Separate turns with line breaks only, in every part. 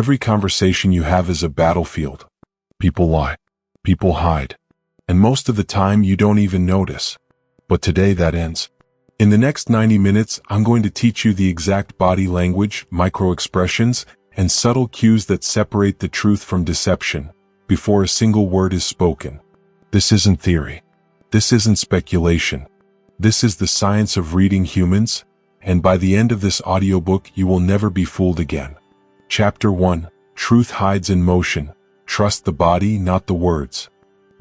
Every conversation you have is a battlefield. People lie. People hide. And most of the time you don't even notice. But today that ends. In the next 90 minutes, I'm going to teach you the exact body language, micro-expressions, and subtle cues that separate the truth from deception before a single word is spoken. This isn't theory. This isn't speculation. This is the science of reading humans, and by the end of this audiobook, you will never be fooled again. Chapter 1. Truth hides in motion. Trust the body, not the words.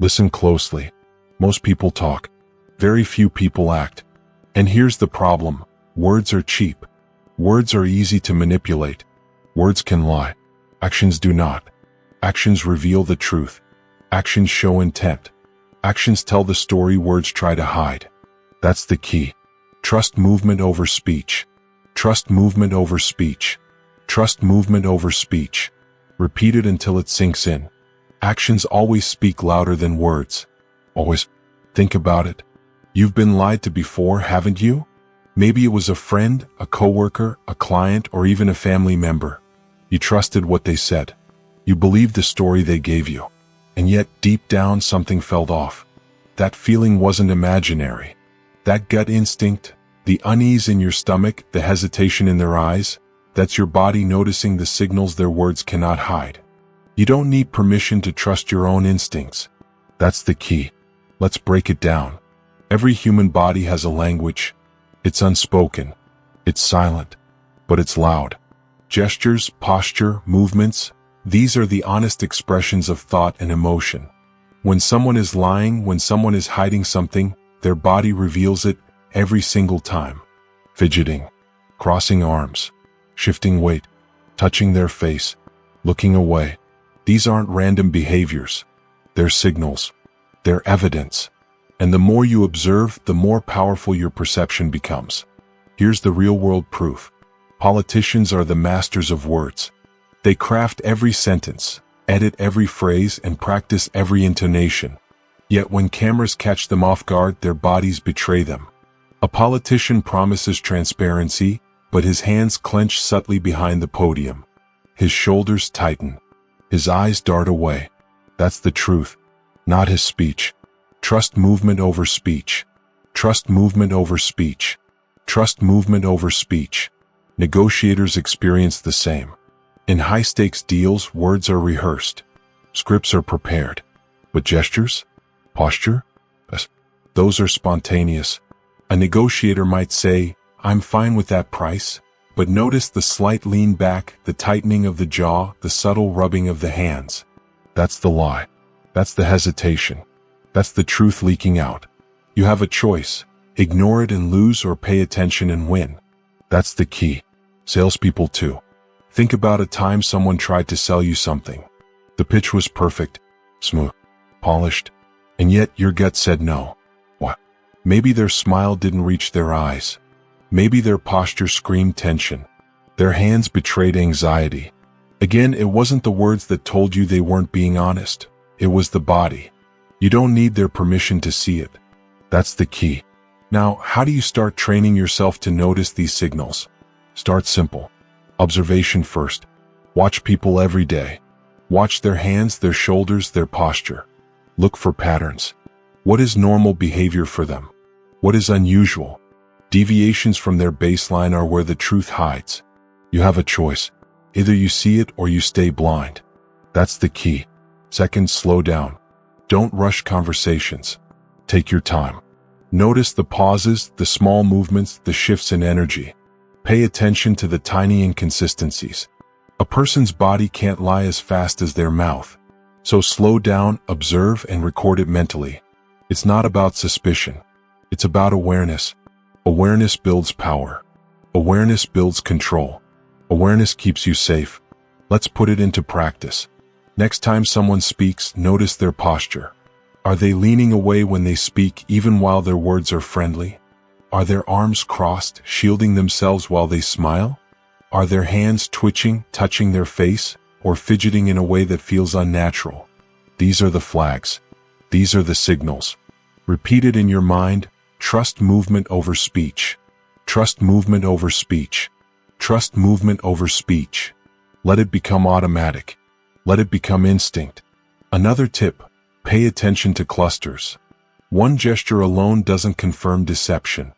Listen closely. Most people talk. Very few people act. And here's the problem. Words are cheap. Words are easy to manipulate. Words can lie. Actions do not. Actions reveal the truth. Actions show intent. Actions tell the story words try to hide. That's the key. Trust movement over speech. Trust movement over speech. Trust movement over speech. Repeat it until it sinks in. Actions always speak louder than words. Always. Think about it. You've been lied to before, haven't you? Maybe it was a friend, a coworker, a client, or even a family member. You trusted what they said. You believed the story they gave you. And yet, deep down, something felt off. That feeling wasn't imaginary. That gut instinct, the unease in your stomach, the hesitation in their eyes, that's your body noticing the signals their words cannot hide. You don't need permission to trust your own instincts. That's the key. Let's break it down. Every human body has a language. It's unspoken. It's silent. But it's loud. Gestures, posture, movements, these are the honest expressions of thought and emotion. When someone is lying, when someone is hiding something, their body reveals it every single time. Fidgeting, crossing arms, shifting weight, touching their face, looking away. These aren't random behaviors. They're signals. They're evidence. And the more you observe, the more powerful your perception becomes. Here's the real-world proof. Politicians are the masters of words. They craft every sentence, edit every phrase, and practice every intonation. Yet when cameras catch them off guard, their bodies betray them. A politician promises transparency, but his hands clench subtly behind the podium. His shoulders tighten. His eyes dart away. That's the truth, not his speech. Trust movement over speech. Trust movement over speech. Trust movement over speech. Negotiators experience the same. In high-stakes deals, words are rehearsed. Scripts are prepared. But gestures? Posture? Those are spontaneous. A negotiator might say, "I'm fine with that price," but notice the slight lean back, the tightening of the jaw, the subtle rubbing of the hands. That's the lie. That's the hesitation. That's the truth leaking out. You have a choice. Ignore it and lose, or pay attention and win. That's the key. Salespeople too. Think about a time someone tried to sell you something. The pitch was perfect, smooth, polished, and yet your gut said no. What? Maybe their smile didn't reach their eyes. Maybe their posture screamed tension. Their hands betrayed anxiety. Again, it wasn't the words that told you they weren't being honest. It was the body. You don't need their permission to see it. That's the key. Now, how do you start training yourself to notice these signals? Start simple. Observation first. Watch people every day. Watch their hands, their shoulders, their posture. Look for patterns. What is normal behavior for them? What is unusual? Deviations from their baseline are where the truth hides. You have a choice. Either you see it or you stay blind. That's the key. Second, slow down. Don't rush conversations. Take your time. Notice the pauses, the small movements, the shifts in energy. Pay attention to the tiny inconsistencies. A person's body can't lie as fast as their mouth. So slow down, observe, and record it mentally. It's not about suspicion. It's about awareness. Awareness builds power. Awareness builds control. Awareness keeps you safe. Let's put it into practice. Next time someone speaks, notice their posture. Are they leaning away when they speak, even while their words are friendly? Are their arms crossed, shielding themselves while they smile? Are their hands twitching, touching their face, or fidgeting in a way that feels unnatural? These are the flags. These are the signals. Repeat it in your mind. Trust movement over speech. Trust movement over speech. Trust movement over speech. Let it become automatic. Let it become instinct. Another tip: pay attention to clusters. One gesture alone doesn't confirm deception.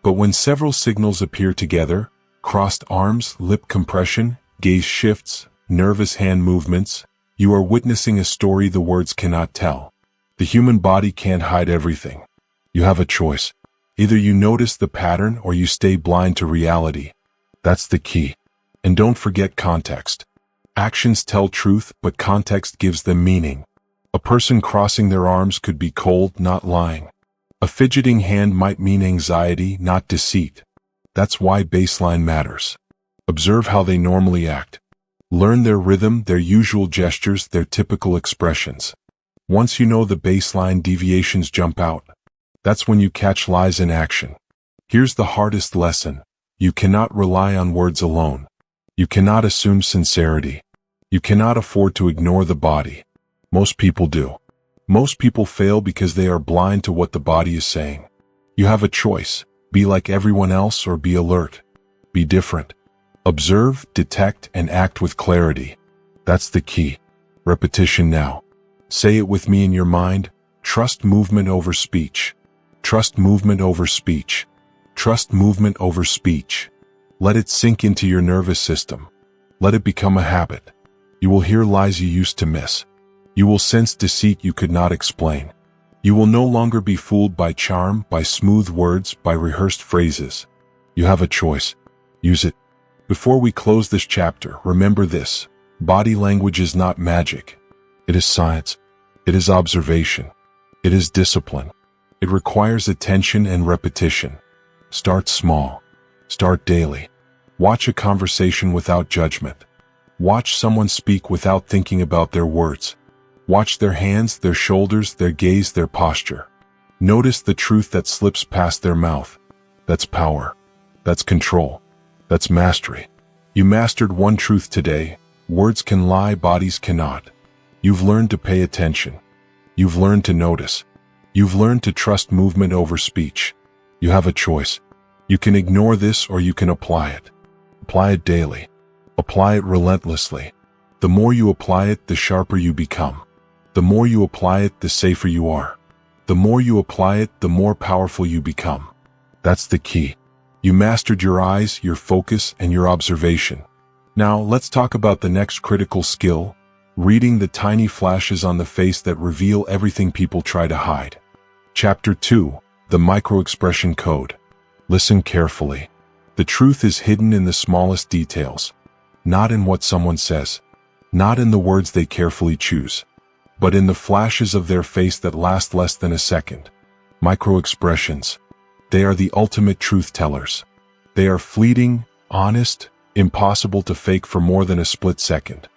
But when several signals appear together, crossed arms, lip compression, gaze shifts, nervous hand movements, you are witnessing a story the words cannot tell. The human body can't hide everything. You have a choice. Either you notice the pattern or you stay blind to reality. That's the key. And don't forget context. Actions tell truth, but context gives them meaning. A person crossing their arms could be cold, not lying. A fidgeting hand might mean anxiety, not deceit. That's why baseline matters. Observe how they normally act. Learn their rhythm, their usual gestures, their typical expressions. Once you know the baseline, deviations jump out. That's when you catch lies in action. Here's the hardest lesson. You cannot rely on words alone. You cannot assume sincerity. You cannot afford to ignore the body. Most people do. Most people fail because they are blind to what the body is saying. You have a choice. Be like everyone else or be alert. Be different. Observe, detect, and act with clarity. That's the key. Repetition now. Say it with me in your mind. Trust movement over speech. Trust movement over speech. Trust movement over speech. Let it sink into your nervous system. Let it become a habit. You will hear lies you used to miss. You will sense deceit you could not explain. You will no longer be fooled by charm, by smooth words, by rehearsed phrases. You have a choice. Use it. Before we close this chapter, remember this. Body language is not magic. It is science. It is observation. It is discipline. It requires attention and repetition. Start small. Start daily. Watch a conversation without judgment. Watch someone speak without thinking about their words. Watch their hands, their shoulders, their gaze, their posture. Notice the truth that slips past their mouth. That's power. That's control. That's mastery. You mastered one truth today. Words can lie, bodies cannot. You've learned to pay attention. You've learned to notice. You've learned to trust movement over speech. You have a choice. You can ignore this or you can apply it. Apply it daily. Apply it relentlessly. The more you apply it, the sharper you become. The more you apply it, the safer you are. The more you apply it, the more powerful you become. That's the key. You mastered your eyes, your focus, and your observation. Now, let's talk about the next critical skill, reading the tiny flashes on the face that reveal everything people try to hide. Chapter 2, The Micro-Expression Code. Listen carefully. The truth is hidden in the smallest details. Not in what someone says. Not in the words they carefully choose. But in the flashes of their face that last less than a second. Micro-expressions. They are the ultimate truth tellers. They are fleeting, honest, impossible to fake for more than a split second.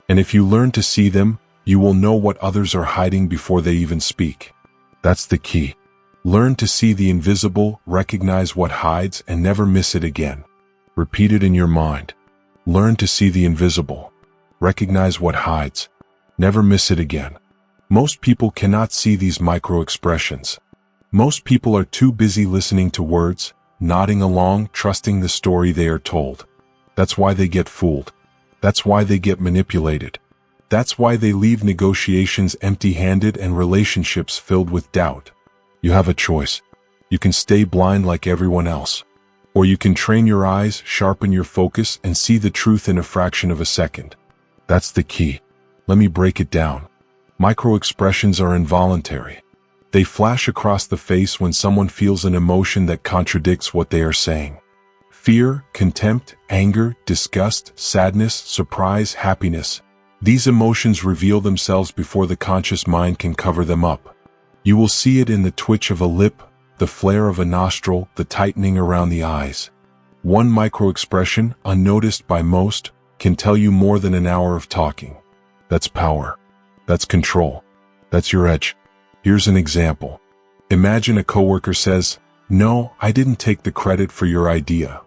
And if you learn to see them, you will know what others are hiding before they even speak. That's the key. Learn to see the invisible, recognize what hides, and never miss it again. Repeat it in your mind. Learn to see the invisible. Recognize what hides. Never miss it again. Most people cannot see these micro-expressions. Most people are too busy listening to words, nodding along, trusting the story they are told. That's why they get fooled. That's why they get manipulated. That's why they leave negotiations empty-handed and relationships filled with doubt. You have a choice. You can stay blind like everyone else. Or you can train your eyes, sharpen your focus, and see the truth in a fraction of a second. That's the key. Let me break it down. Micro-expressions are involuntary. They flash across the face when someone feels an emotion that contradicts what they are saying. Fear, contempt, anger, disgust, sadness, surprise, happiness. These emotions reveal themselves before the conscious mind can cover them up. You will see it in the twitch of a lip, the flare of a nostril, the tightening around the eyes. One micro-expression, unnoticed by most, can tell you more than an hour of talking. That's power. That's control. That's your edge. Here's an example. Imagine a coworker says, "No, I didn't take the credit for your idea."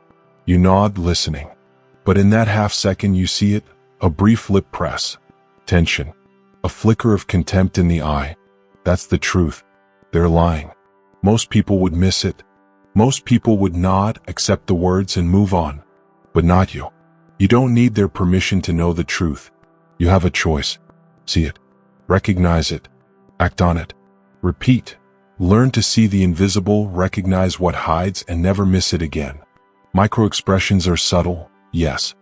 You nod, listening. But in that half second you see it, a brief lip press. Tension. A flicker of contempt in the eye. That's the truth. They're lying. Most people would miss it. Most people would nod, accept the words, and move on. But not you. You don't need their permission to know the truth. You have a choice. See it. Recognize it. Act on it. Repeat. Learn to see the invisible, recognize what hides, and never miss it again. Microexpressions are subtle, yes.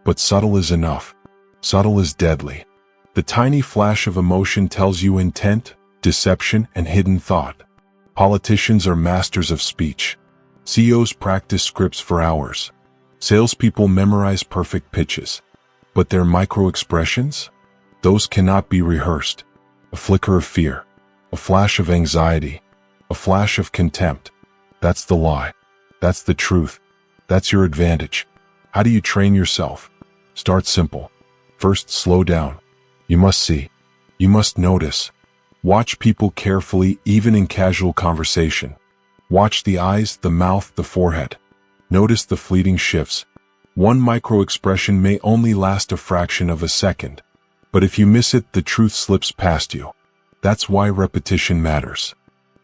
But subtle is enough. Subtle is deadly. The tiny flash of emotion tells you intent, deception, and hidden thought. Politicians are masters of speech. CEOs practice scripts for hours. Salespeople memorize perfect pitches. But their microexpressions? Those cannot be rehearsed. A flicker of fear. A flash of anxiety. A flash of contempt. That's the lie. That's the truth. That's your advantage. How do you train yourself? Start simple. First, slow down. You must see. You must notice. Watch people carefully, even in casual conversation. Watch the eyes, the mouth, the forehead. Notice the fleeting shifts. One microexpression may only last a fraction of a second. But if you miss it, the truth slips past you. That's why repetition matters.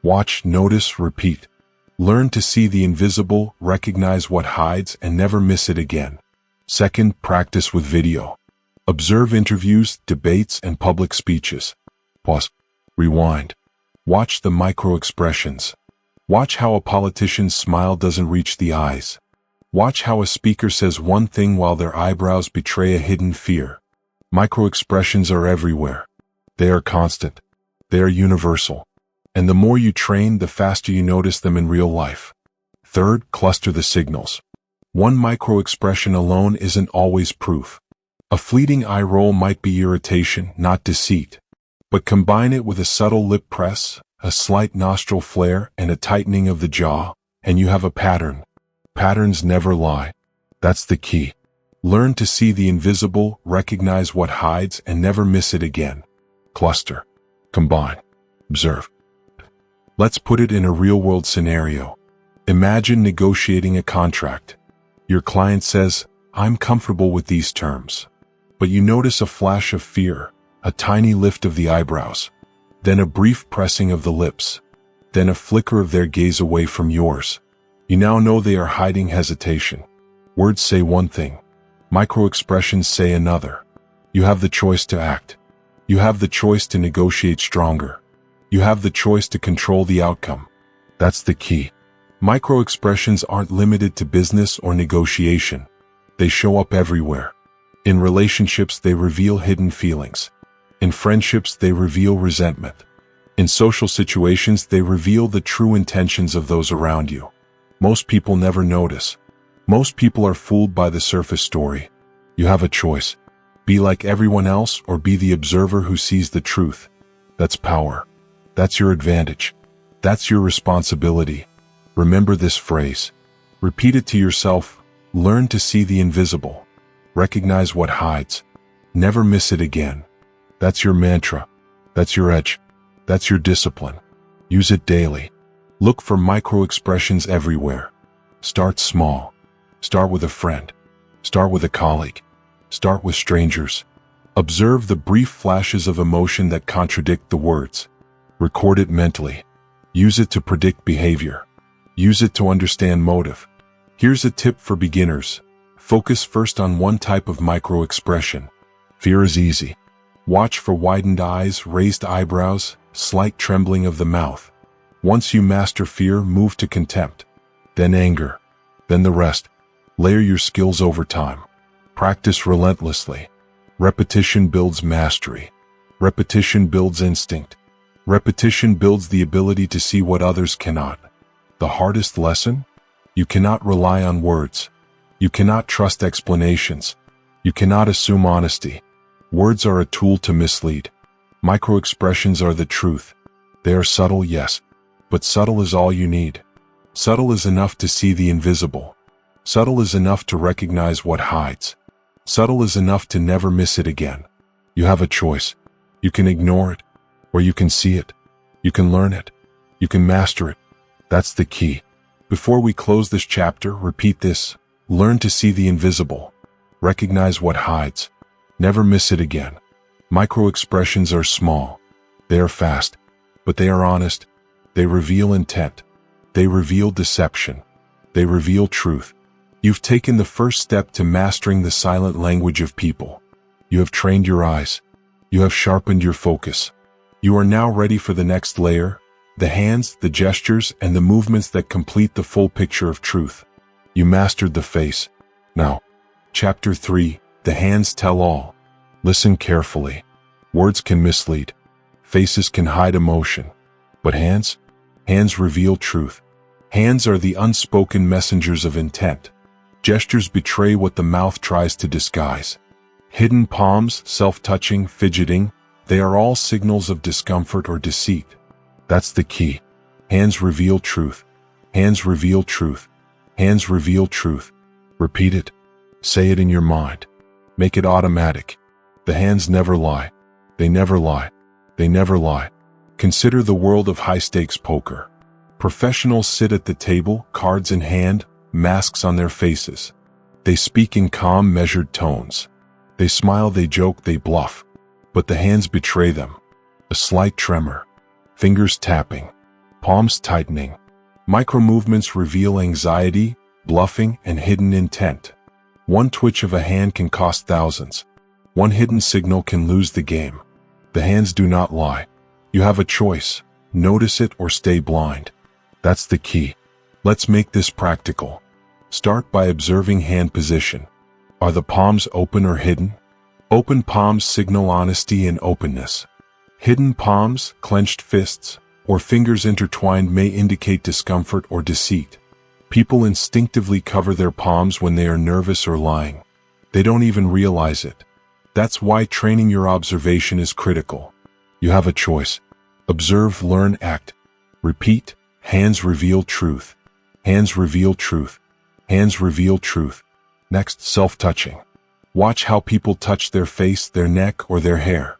Watch, notice, repeat. Learn to see the invisible, recognize what hides, and never miss it again. Second, practice with video. Observe interviews, debates, and public speeches. Pause. Rewind. Watch the microexpressions. Watch how a politician's smile doesn't reach the eyes. Watch how a speaker says one thing while their eyebrows betray a hidden fear. Microexpressions are everywhere. They are constant. They are universal. And the more you train, the faster you notice them in real life. Third, cluster the signals. One microexpression alone isn't always proof. A fleeting eye roll might be irritation, not deceit. But combine it with a subtle lip press, a slight nostril flare, and a tightening of the jaw, and you have a pattern. Patterns never lie. That's the key. Learn to see the invisible, recognize what hides, and never miss it again. Cluster. Combine. Observe. Let's put it in a real-world scenario. Imagine negotiating a contract. Your client says, "I'm comfortable with these terms." But you notice a flash of fear, a tiny lift of the eyebrows, then a brief pressing of the lips, then a flicker of their gaze away from yours. You now know they are hiding hesitation. Words say one thing. Microexpressions say another. You have the choice to act. You have the choice to negotiate stronger. You have the choice to control the outcome. That's the key. Microexpressions aren't limited to business or negotiation. They show up everywhere. In relationships, they reveal hidden feelings. In friendships, they reveal resentment. In social situations, they reveal the true intentions of those around you. Most people never notice. Most people are fooled by the surface story. You have a choice. Be like everyone else or be the observer who sees the truth. That's power. That's your advantage. That's your responsibility. Remember this phrase. Repeat it to yourself. Learn to see the invisible. Recognize what hides. Never miss it again. That's your mantra. That's your edge. That's your discipline. Use it daily. Look for microexpressions everywhere. Start small. Start with a friend. Start with a colleague. Start with strangers. Observe the brief flashes of emotion that contradict the words. Record it mentally. Use it to predict behavior. Use it to understand motive. Here's a tip for beginners. Focus first on one type of microexpression. Fear is easy. Watch for widened eyes, raised eyebrows, slight trembling of the mouth. Once you master fear, move to contempt. Then anger. Then the rest. Layer your skills over time. Practice relentlessly. Repetition builds mastery. Repetition builds instinct. Repetition builds the ability to see what others cannot. The hardest lesson? You cannot rely on words. You cannot trust explanations. You cannot assume honesty. Words are a tool to mislead. Microexpressions are the truth. They are subtle, yes. But subtle is all you need. Subtle is enough to see the invisible. Subtle is enough to recognize what hides. Subtle is enough to never miss it again. You have a choice. You can ignore it, or you can see it. You can learn it. You can master it. That's the key. Before we close this chapter, repeat this. Learn to see the invisible. Recognize what hides. Never miss it again. Microexpressions are small. They are fast. But they are honest. They reveal intent. They reveal deception. They reveal truth. You've taken the first step to mastering the silent language of people. You have trained your eyes. You have sharpened your focus. You are now ready for the next layer, the hands, the gestures, and the movements that complete the full picture of truth. You mastered the face. Now, Chapter 3, The Hands Tell All. Listen carefully. Words can mislead. Faces can hide emotion. But hands? Hands reveal truth. Hands are the unspoken messengers of intent. Gestures betray what the mouth tries to disguise. Hidden palms, self-touching, fidgeting, they are all signals of discomfort or deceit. That's the key. Hands reveal truth. Hands reveal truth. Hands reveal truth. Repeat it. Say it in your mind. Make it automatic. The hands never lie. They never lie. They never lie. Consider the world of high-stakes poker. Professionals sit at the table, cards in hand, masks on their faces. They speak in calm, measured tones. They smile, they joke, they bluff. But the hands betray them. A slight tremor. Fingers tapping. Palms tightening. Micro-movements reveal anxiety, bluffing, and hidden intent. One twitch of a hand can cost thousands. One hidden signal can lose the game. The hands do not lie. You have a choice. Notice it or stay blind. That's the key. Let's make this practical. Start by observing hand position. Are the palms open or hidden? Open palms signal honesty and openness. Hidden palms, clenched fists, or fingers intertwined may indicate discomfort or deceit. People instinctively cover their palms when they are nervous or lying. They don't even realize it. That's why training your observation is critical. You have a choice. Observe, learn, act. Repeat. Hands reveal truth. Hands reveal truth. Hands reveal truth. Next, self-touching. Watch how people touch their face, their neck, or their hair.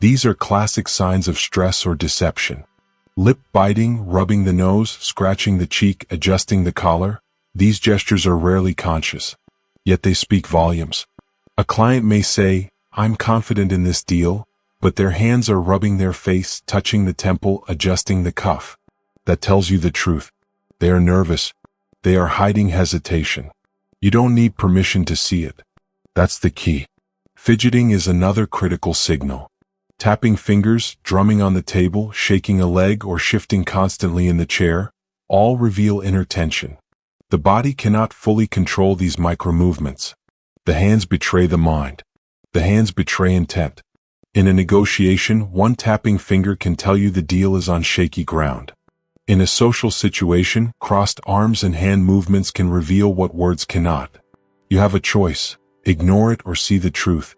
These are classic signs of stress or deception. Lip biting, rubbing the nose, scratching the cheek, adjusting the collar. These gestures are rarely conscious, yet they speak volumes. A client may say, "I'm confident in this deal," but their hands are rubbing their face, touching the temple, adjusting the cuff. That tells you the truth. They are nervous. They are hiding hesitation. You don't need permission to see it. That's the key. Fidgeting is another critical signal. Tapping fingers, drumming on the table, shaking a leg, or shifting constantly in the chair, all reveal inner tension. The body cannot fully control these micro-movements. The hands betray the mind. The hands betray intent. In a negotiation, one tapping finger can tell you the deal is on shaky ground. In a social situation, crossed arms and hand movements can reveal what words cannot. You have a choice. Ignore it or see the truth.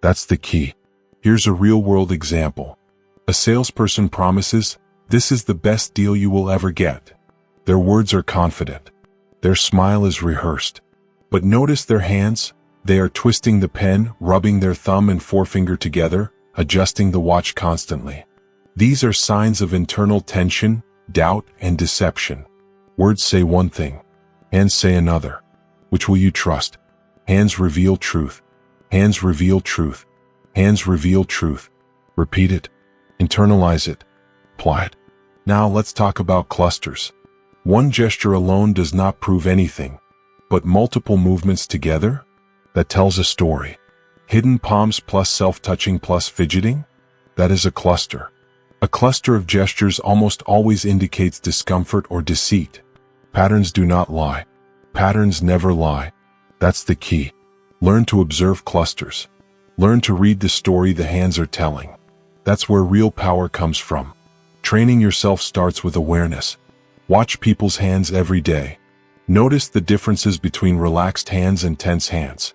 That's the key. Here's a real-world example. A salesperson promises, "This is the best deal you will ever get." Their words are confident. Their smile is rehearsed. But notice their hands. They are twisting the pen, rubbing their thumb and forefinger together, adjusting the watch constantly. These are signs of internal tension, doubt, and deception. Words say one thing. Hands say another. Which will you trust? Hands reveal truth. Hands reveal truth. Hands reveal truth. Repeat it. Internalize it. Apply it. Now let's talk about clusters. One gesture alone does not prove anything, but multiple movements together? That tells a story. Hidden palms plus self-touching plus fidgeting? That is a cluster. A cluster of gestures almost always indicates discomfort or deceit. Patterns do not lie. Patterns never lie. That's the key. Learn to observe clusters. Learn to read the story the hands are telling. That's where real power comes from. Training yourself starts with awareness. Watch people's hands every day. Notice the differences between relaxed hands and tense hands.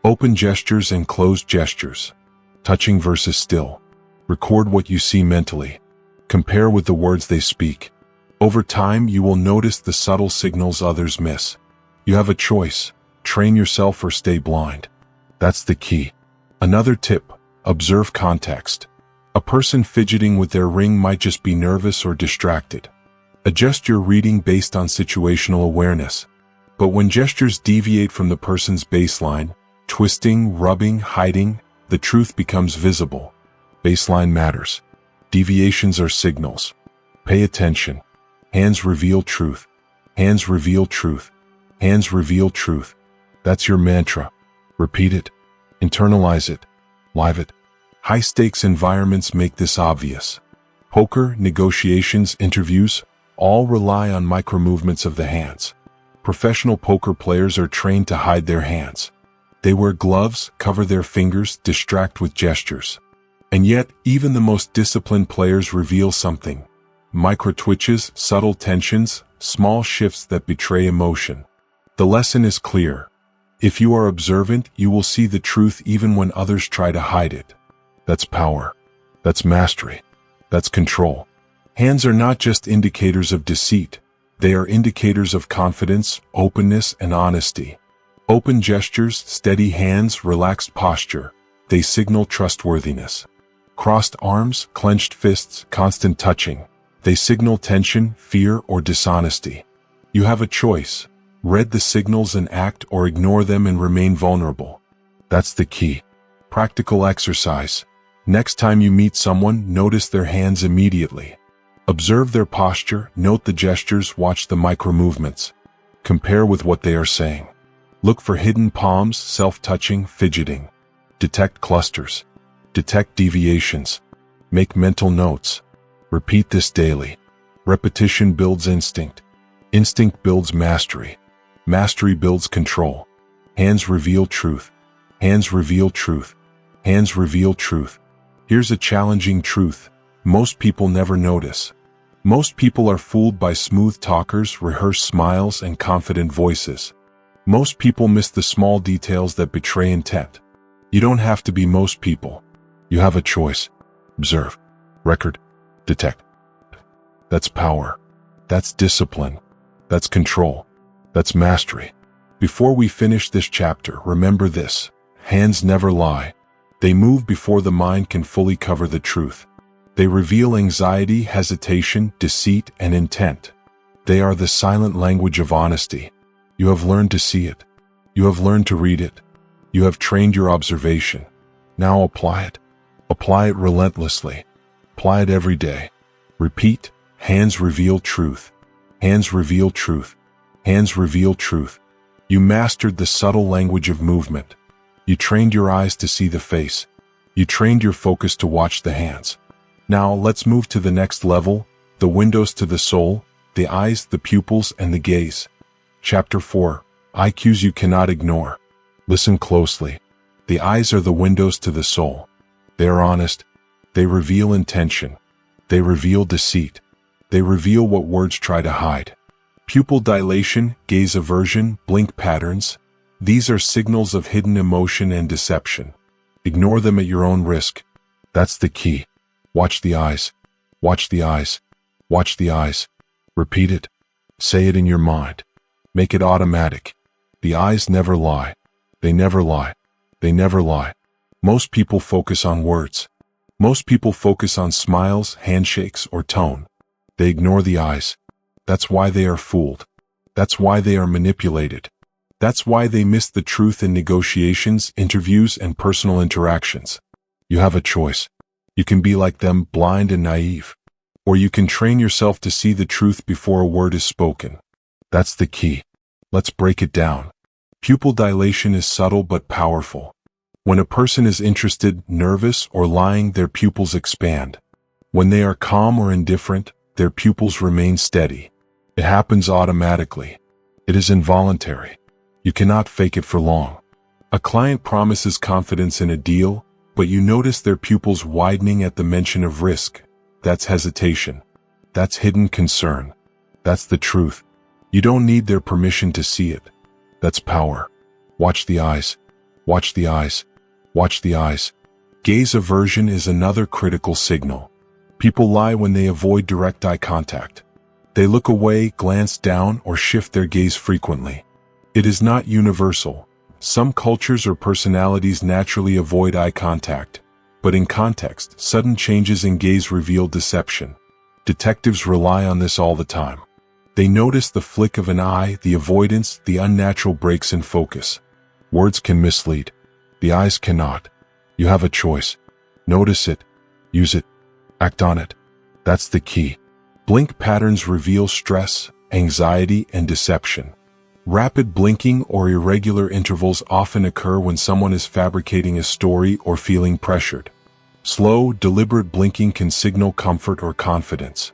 Open gestures and closed gestures. Touching versus still. Record what you see mentally. Compare with the words they speak. Over time, you will notice the subtle signals others miss. You have a choice. Train yourself or stay blind. That's the key. Another tip, observe context. A person fidgeting with their ring might just be nervous or distracted. Adjust your reading based on situational awareness. But when gestures deviate from the person's baseline, twisting, rubbing, hiding, the truth becomes visible. Baseline matters. Deviations are signals. Pay attention. Hands reveal truth. Hands reveal truth. Hands reveal truth. That's your mantra. Repeat it. Internalize it. Live it. High-stakes environments make this obvious. Poker, negotiations, interviews, all rely on micro-movements of the hands. Professional poker players are trained to hide their hands. They wear gloves, cover their fingers, distract with gestures. And yet, even the most disciplined players reveal something. Micro-twitches, subtle tensions, small shifts that betray emotion. The lesson is clear. If you are observant, you will see the truth even when others try to hide it. That's power. That's mastery. That's control. Hands are not just indicators of deceit. They are indicators of confidence, openness, and honesty. Open gestures, steady hands, relaxed posture. They signal trustworthiness. Crossed arms, clenched fists, constant touching. They signal tension, fear, or dishonesty. You have a choice. Read the signals and act, or ignore them and remain vulnerable. That's the key. Practical exercise. Next time you meet someone, notice their hands immediately. Observe their posture, note the gestures, watch the micro-movements. Compare with what they are saying. Look for hidden palms, self-touching, fidgeting. Detect clusters. Detect deviations. Make mental notes. Repeat this daily. Repetition builds instinct. Instinct builds mastery. Mastery builds control. Hands reveal truth. Hands reveal truth. Hands reveal truth. Here's a challenging truth. Most people never notice. Most people are fooled by smooth talkers, rehearsed smiles, and confident voices. Most people miss the small details that betray intent. You don't have to be most people. You have a choice. Observe. Record. Detect. That's power. That's discipline. That's control. That's mastery. Before we finish this chapter, remember this. Hands never lie. They move before the mind can fully cover the truth. They reveal anxiety, hesitation, deceit, and intent. They are the silent language of honesty. You have learned to see it. You have learned to read it. You have trained your observation. Now apply it. Apply it relentlessly. Apply it every day. Repeat. Hands reveal truth. Hands reveal truth. Hands reveal truth. You mastered the subtle language of movement. You trained your eyes to see the face. You trained your focus to watch the hands. Now let's move to the next level, the windows to the soul, the eyes, the pupils, and the gaze. Chapter 4. IQs you cannot ignore. Listen closely. The eyes are the windows to the soul. They are honest. They reveal intention. They reveal deceit. They reveal what words try to hide. Pupil dilation, gaze aversion, blink patterns. These are signals of hidden emotion and deception. Ignore them at your own risk. That's the key. Watch the eyes. Watch the eyes. Watch the eyes. Repeat it. Say it in your mind. Make it automatic. The eyes never lie. They never lie. They never lie. Most people focus on words. Most people focus on smiles, handshakes, or tone. They ignore the eyes. That's why they are fooled. That's why they are manipulated. That's why they miss the truth in negotiations, interviews, and personal interactions. You have a choice. You can be like them, blind and naive. Or you can train yourself to see the truth before a word is spoken. That's the key. Let's break it down. Pupil dilation is subtle but powerful. When a person is interested, nervous, or lying, their pupils expand. When they are calm or indifferent, their pupils remain steady. It happens automatically. It is involuntary. You cannot fake it for long. A client promises confidence in a deal, but you notice their pupils widening at the mention of risk. That's hesitation. That's hidden concern. That's the truth. You don't need their permission to see it. That's power. Watch the eyes. Watch the eyes. Watch the eyes. Gaze aversion is another critical signal. People lie when they avoid direct eye contact. They look away, glance down, or shift their gaze frequently. It is not universal. Some cultures or personalities naturally avoid eye contact, but in context, sudden changes in gaze reveal deception. Detectives rely on this all the time. They notice the flick of an eye, the avoidance, the unnatural breaks in focus. Words can mislead. The eyes cannot. You have a choice. Notice it. Use it. Act on it. That's the key. Blink patterns reveal stress, anxiety, and deception. Rapid blinking or irregular intervals often occur when someone is fabricating a story or feeling pressured. Slow, deliberate blinking can signal comfort or confidence.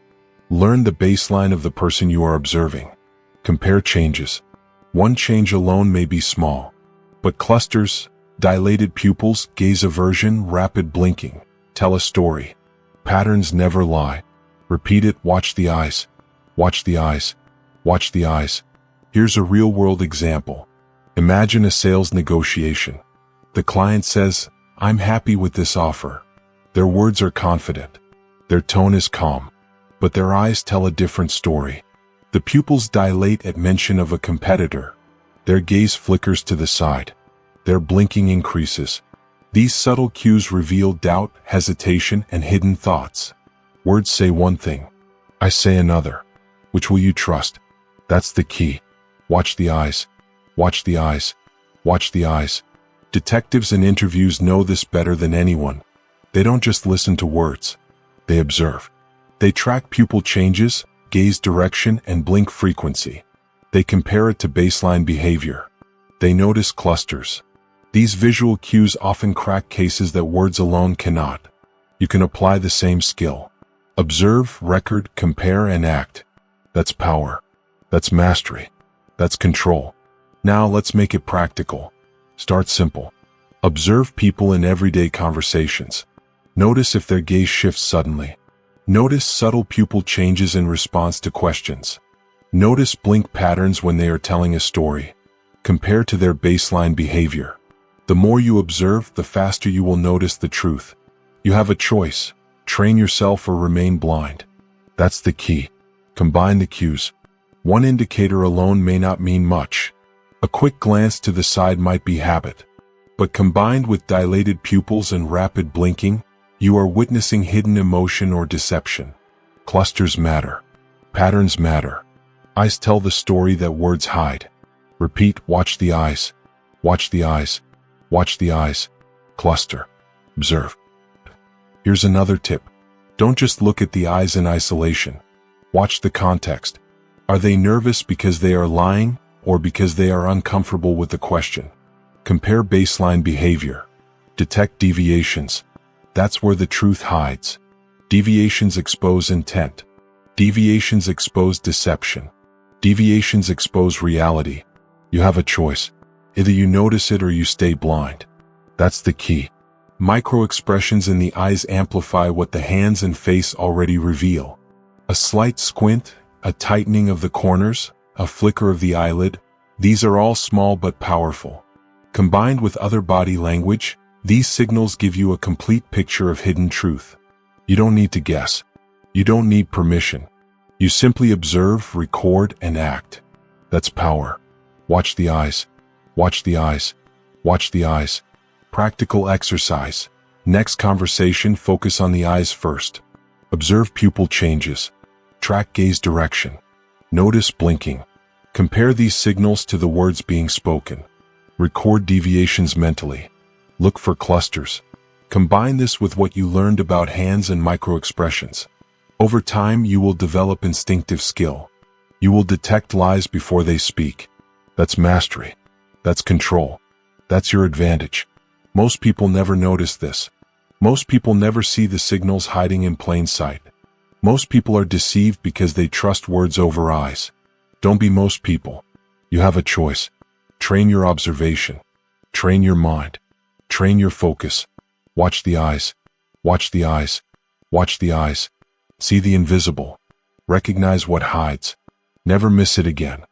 Learn the baseline of the person you are observing. Compare changes. One change alone may be small, but clusters, dilated pupils, gaze aversion, rapid blinking, tell a story. Patterns never lie. Repeat it, watch the eyes. Watch the eyes. Watch the eyes. Here's a real-world example. Imagine a sales negotiation. The client says, "I'm happy with this offer." Their words are confident. Their tone is calm. But their eyes tell a different story. The pupils dilate at mention of a competitor. Their gaze flickers to the side. Their blinking increases. These subtle cues reveal doubt, hesitation, and hidden thoughts. Words say one thing. I say another. Which will you trust? That's the key. Watch the eyes. Watch the eyes. Watch the eyes. Detectives in interviews know this better than anyone. They don't just listen to words. They observe. They track pupil changes, gaze direction, and blink frequency. They compare it to baseline behavior. They notice clusters. These visual cues often crack cases that words alone cannot. You can apply the same skill. Observe, record, compare, and act. That's power. That's mastery. That's control. Now let's make it practical. Start simple. Observe people in everyday conversations. Notice if their gaze shifts suddenly. Notice subtle pupil changes in response to questions. Notice blink patterns when they are telling a story. Compare to their baseline behavior. The more you observe, the faster you will notice the truth. You have a choice. Train yourself or remain blind. That's the key. Combine the cues. One indicator alone may not mean much. A quick glance to the side might be habit. But combined with dilated pupils and rapid blinking, you are witnessing hidden emotion or deception. Clusters matter. Patterns matter. Eyes tell the story that words hide. Repeat, watch the eyes. Watch the eyes. Watch the eyes. Cluster. Observe. Here's another tip. Don't just look at the eyes in isolation. Watch the context. Are they nervous because they are lying, or because they are uncomfortable with the question? Compare baseline behavior. Detect deviations. That's where the truth hides. Deviations expose intent. Deviations expose deception. Deviations expose reality. You have a choice. Either you notice it or you stay blind. That's the key. Micro-expressions in the eyes amplify what the hands and face already reveal. A slight squint, a tightening of the corners, a flicker of the eyelid, these are all small but powerful. Combined with other body language, these signals give you a complete picture of hidden truth. You don't need to guess. You don't need permission. You simply observe, record, and act. That's power. Watch the eyes. Watch the eyes. Watch the eyes. Practical exercise. Next conversation, focus on the eyes first. Observe pupil changes. Track gaze direction. Notice blinking. Compare these signals to the words being spoken. Record deviations mentally. Look for clusters. Combine this with what you learned about hands and micro-expressions. Over time, you will develop instinctive skill. You will detect lies before they speak. That's mastery. That's control. That's your advantage. Most people never notice this. Most people never see the signals hiding in plain sight. Most people are deceived because they trust words over eyes. Don't be most people. You have a choice. Train your observation. Train your mind. Train your focus. Watch the eyes. Watch the eyes. Watch the eyes. See the invisible. Recognize what hides. Never miss it again.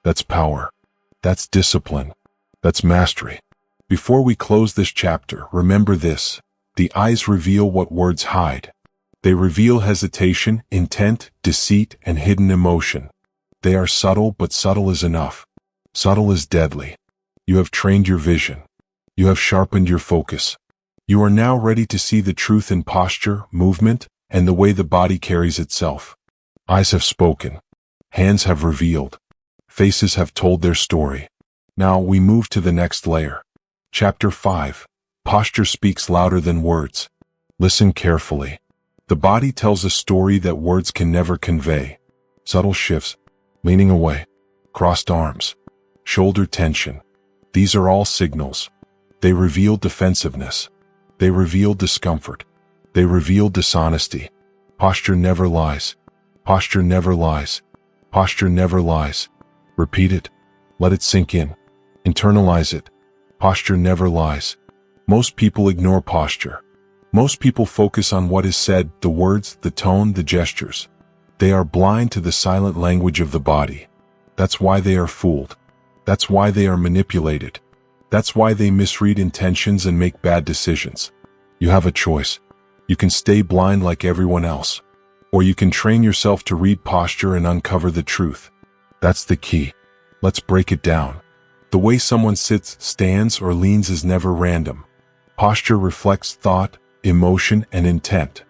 That's power. That's discipline. That's mastery. Before we close this chapter, remember this. The eyes reveal what words hide. They reveal hesitation, intent, deceit, and hidden emotion. They are subtle, but subtle is enough. Subtle is deadly. You have trained your vision. You have sharpened your focus. You are now ready to see the truth in posture, movement, and the way the body carries itself. Eyes have spoken. Hands have revealed. Faces have told their story. Now we move to the next layer. Chapter 5. Posture speaks louder than words. Listen carefully. The body tells a story that words can never convey. Subtle shifts, leaning away, crossed arms, shoulder tension. These are all signals. They reveal defensiveness. They reveal discomfort. They reveal dishonesty. Posture never lies. Posture never lies. Posture never lies. Repeat it. Let it sink in. Internalize it. Posture never lies. Most people ignore posture. Most people focus on what is said, the words, the tone, the gestures. They are blind to the silent language of the body. That's why they are fooled. That's why they are manipulated. That's why they misread intentions and make bad decisions. You have a choice. You can stay blind like everyone else, or you can train yourself to read posture and uncover the truth. That's the key. Let's break it down. The way someone sits, stands, or leans is never random. Posture reflects thought, emotion, and intent.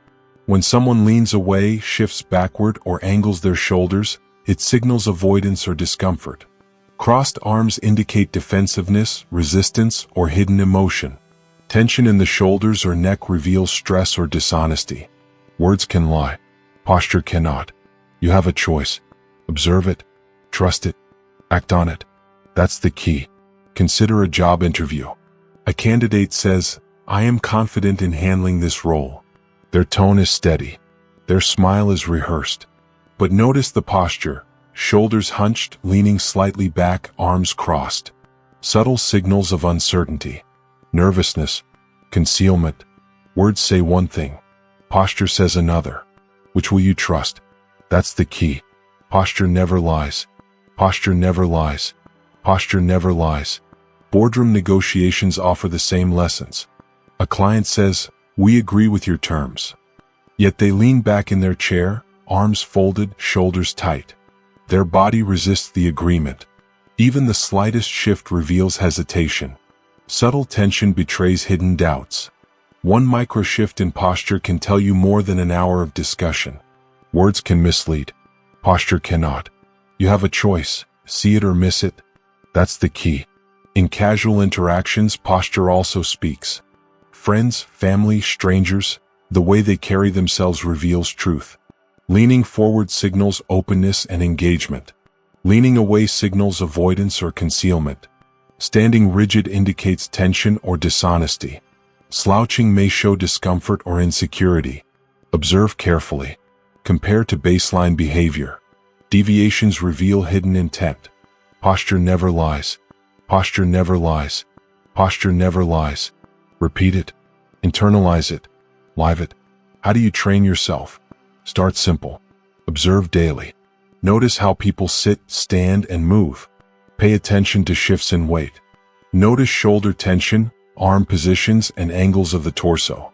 When someone leans away, shifts backward, or angles their shoulders, it signals avoidance or discomfort. Crossed arms indicate defensiveness, resistance, or hidden emotion. Tension in the shoulders or neck reveals stress or dishonesty. Words can lie. Posture cannot. You have a choice. Observe it. Trust it. Act on it. That's the key. Consider a job interview. A candidate says, "I am confident in handling this role." Their tone is steady. Their smile is rehearsed. But notice the posture. Shoulders hunched, leaning slightly back, arms crossed. Subtle signals of uncertainty. Nervousness. Concealment. Words say one thing. Posture says another. Which will you trust? That's the key. Posture never lies. Posture never lies. Posture never lies. Boardroom negotiations offer the same lessons. A client says, "We agree with your terms." Yet they lean back in their chair, arms folded, shoulders tight. Their body resists the agreement. Even the slightest shift reveals hesitation. Subtle tension betrays hidden doubts. One micro shift in posture can tell you more than an hour of discussion. Words can mislead. Posture cannot. You have a choice. See it or miss it. That's the key. In casual interactions, posture also speaks. Friends, family, strangers, the way they carry themselves reveals truth. Leaning forward signals openness and engagement. Leaning away signals avoidance or concealment. Standing rigid indicates tension or dishonesty. Slouching may show discomfort or insecurity. Observe carefully. Compare to baseline behavior. Deviations reveal hidden intent. Posture never lies. Posture never lies. Posture never lies. Repeat it. Internalize it. Live it. How do you train yourself? Start simple. Observe daily. Notice how people sit, stand, and move. Pay attention to shifts in weight. Notice shoulder tension, arm positions, and angles of the torso.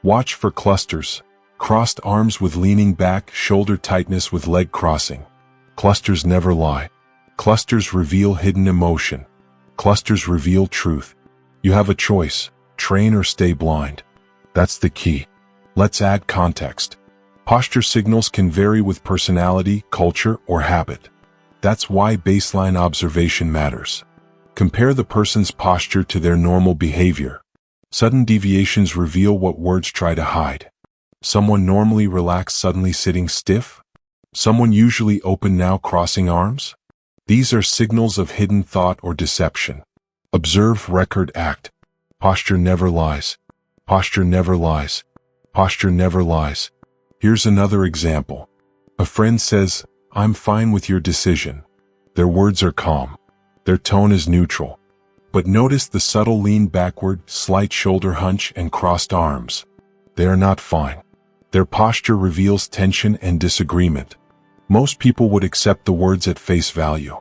Watch for clusters. Crossed arms with leaning back, shoulder tightness with leg crossing. Clusters never lie. Clusters reveal hidden emotion. Clusters reveal truth. You have a choice. Train or stay blind. That's the key. Let's add context. Posture signals can vary with personality, culture, or habit. That's why baseline observation matters. Compare the person's posture to their normal behavior. Sudden deviations reveal what words try to hide. Someone normally relaxed suddenly sitting stiff? Someone usually open now crossing arms? These are signals of hidden thought or deception. Observe, record, act. Posture never lies. Posture never lies. Posture never lies. Here's another example. A friend says, "I'm fine with your decision." Their words are calm. Their tone is neutral. But notice the subtle lean backward, slight shoulder hunch, and crossed arms. They are not fine. Their posture reveals tension and disagreement. Most people would accept the words at face value.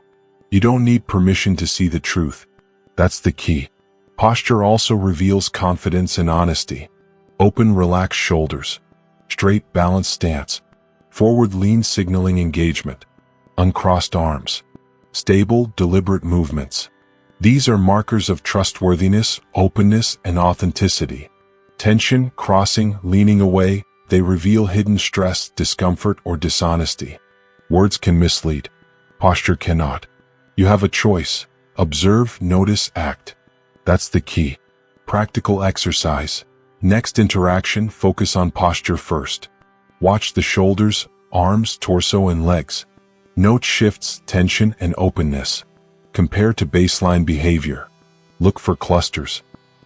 You don't need permission to see the truth. That's the key. Posture also reveals confidence and honesty. Open, relaxed shoulders. Straight, balanced stance. Forward lean signaling engagement. Uncrossed arms. Stable, deliberate movements. These are markers of trustworthiness, openness, and authenticity. Tension, crossing, leaning away, they reveal hidden stress, discomfort, or dishonesty. Words can mislead. Posture cannot. You have a choice. Observe, notice, act. That's the key. Practical exercise. Next interaction, focus on posture first. Watch the shoulders, arms, torso, and legs. Note shifts, tension, and openness. Compare to baseline behavior. Look for clusters.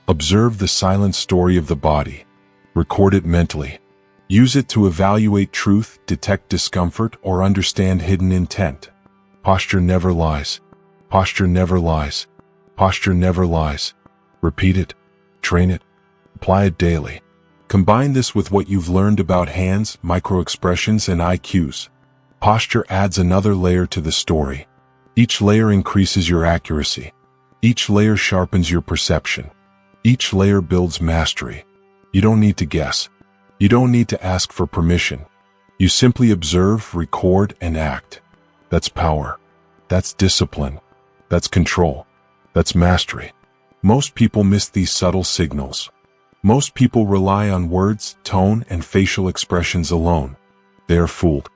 Observe the silent story of the body. Record it mentally. Use it to evaluate truth, detect discomfort, or understand hidden intent. Posture never lies. Posture never lies. Posture never lies. Repeat it. Train it. Apply it daily. Combine this with what you've learned about hands, microexpressions, and IQs. Posture adds another layer to the story. Each layer increases your accuracy. Each layer sharpens your perception. Each layer builds mastery. You don't need to guess. You don't need to ask for permission. You simply observe, record, and act. That's power. That's discipline. That's control. That's mastery. Most people miss these subtle signals. Most people rely on words, tone, and facial expressions alone. They are fooled.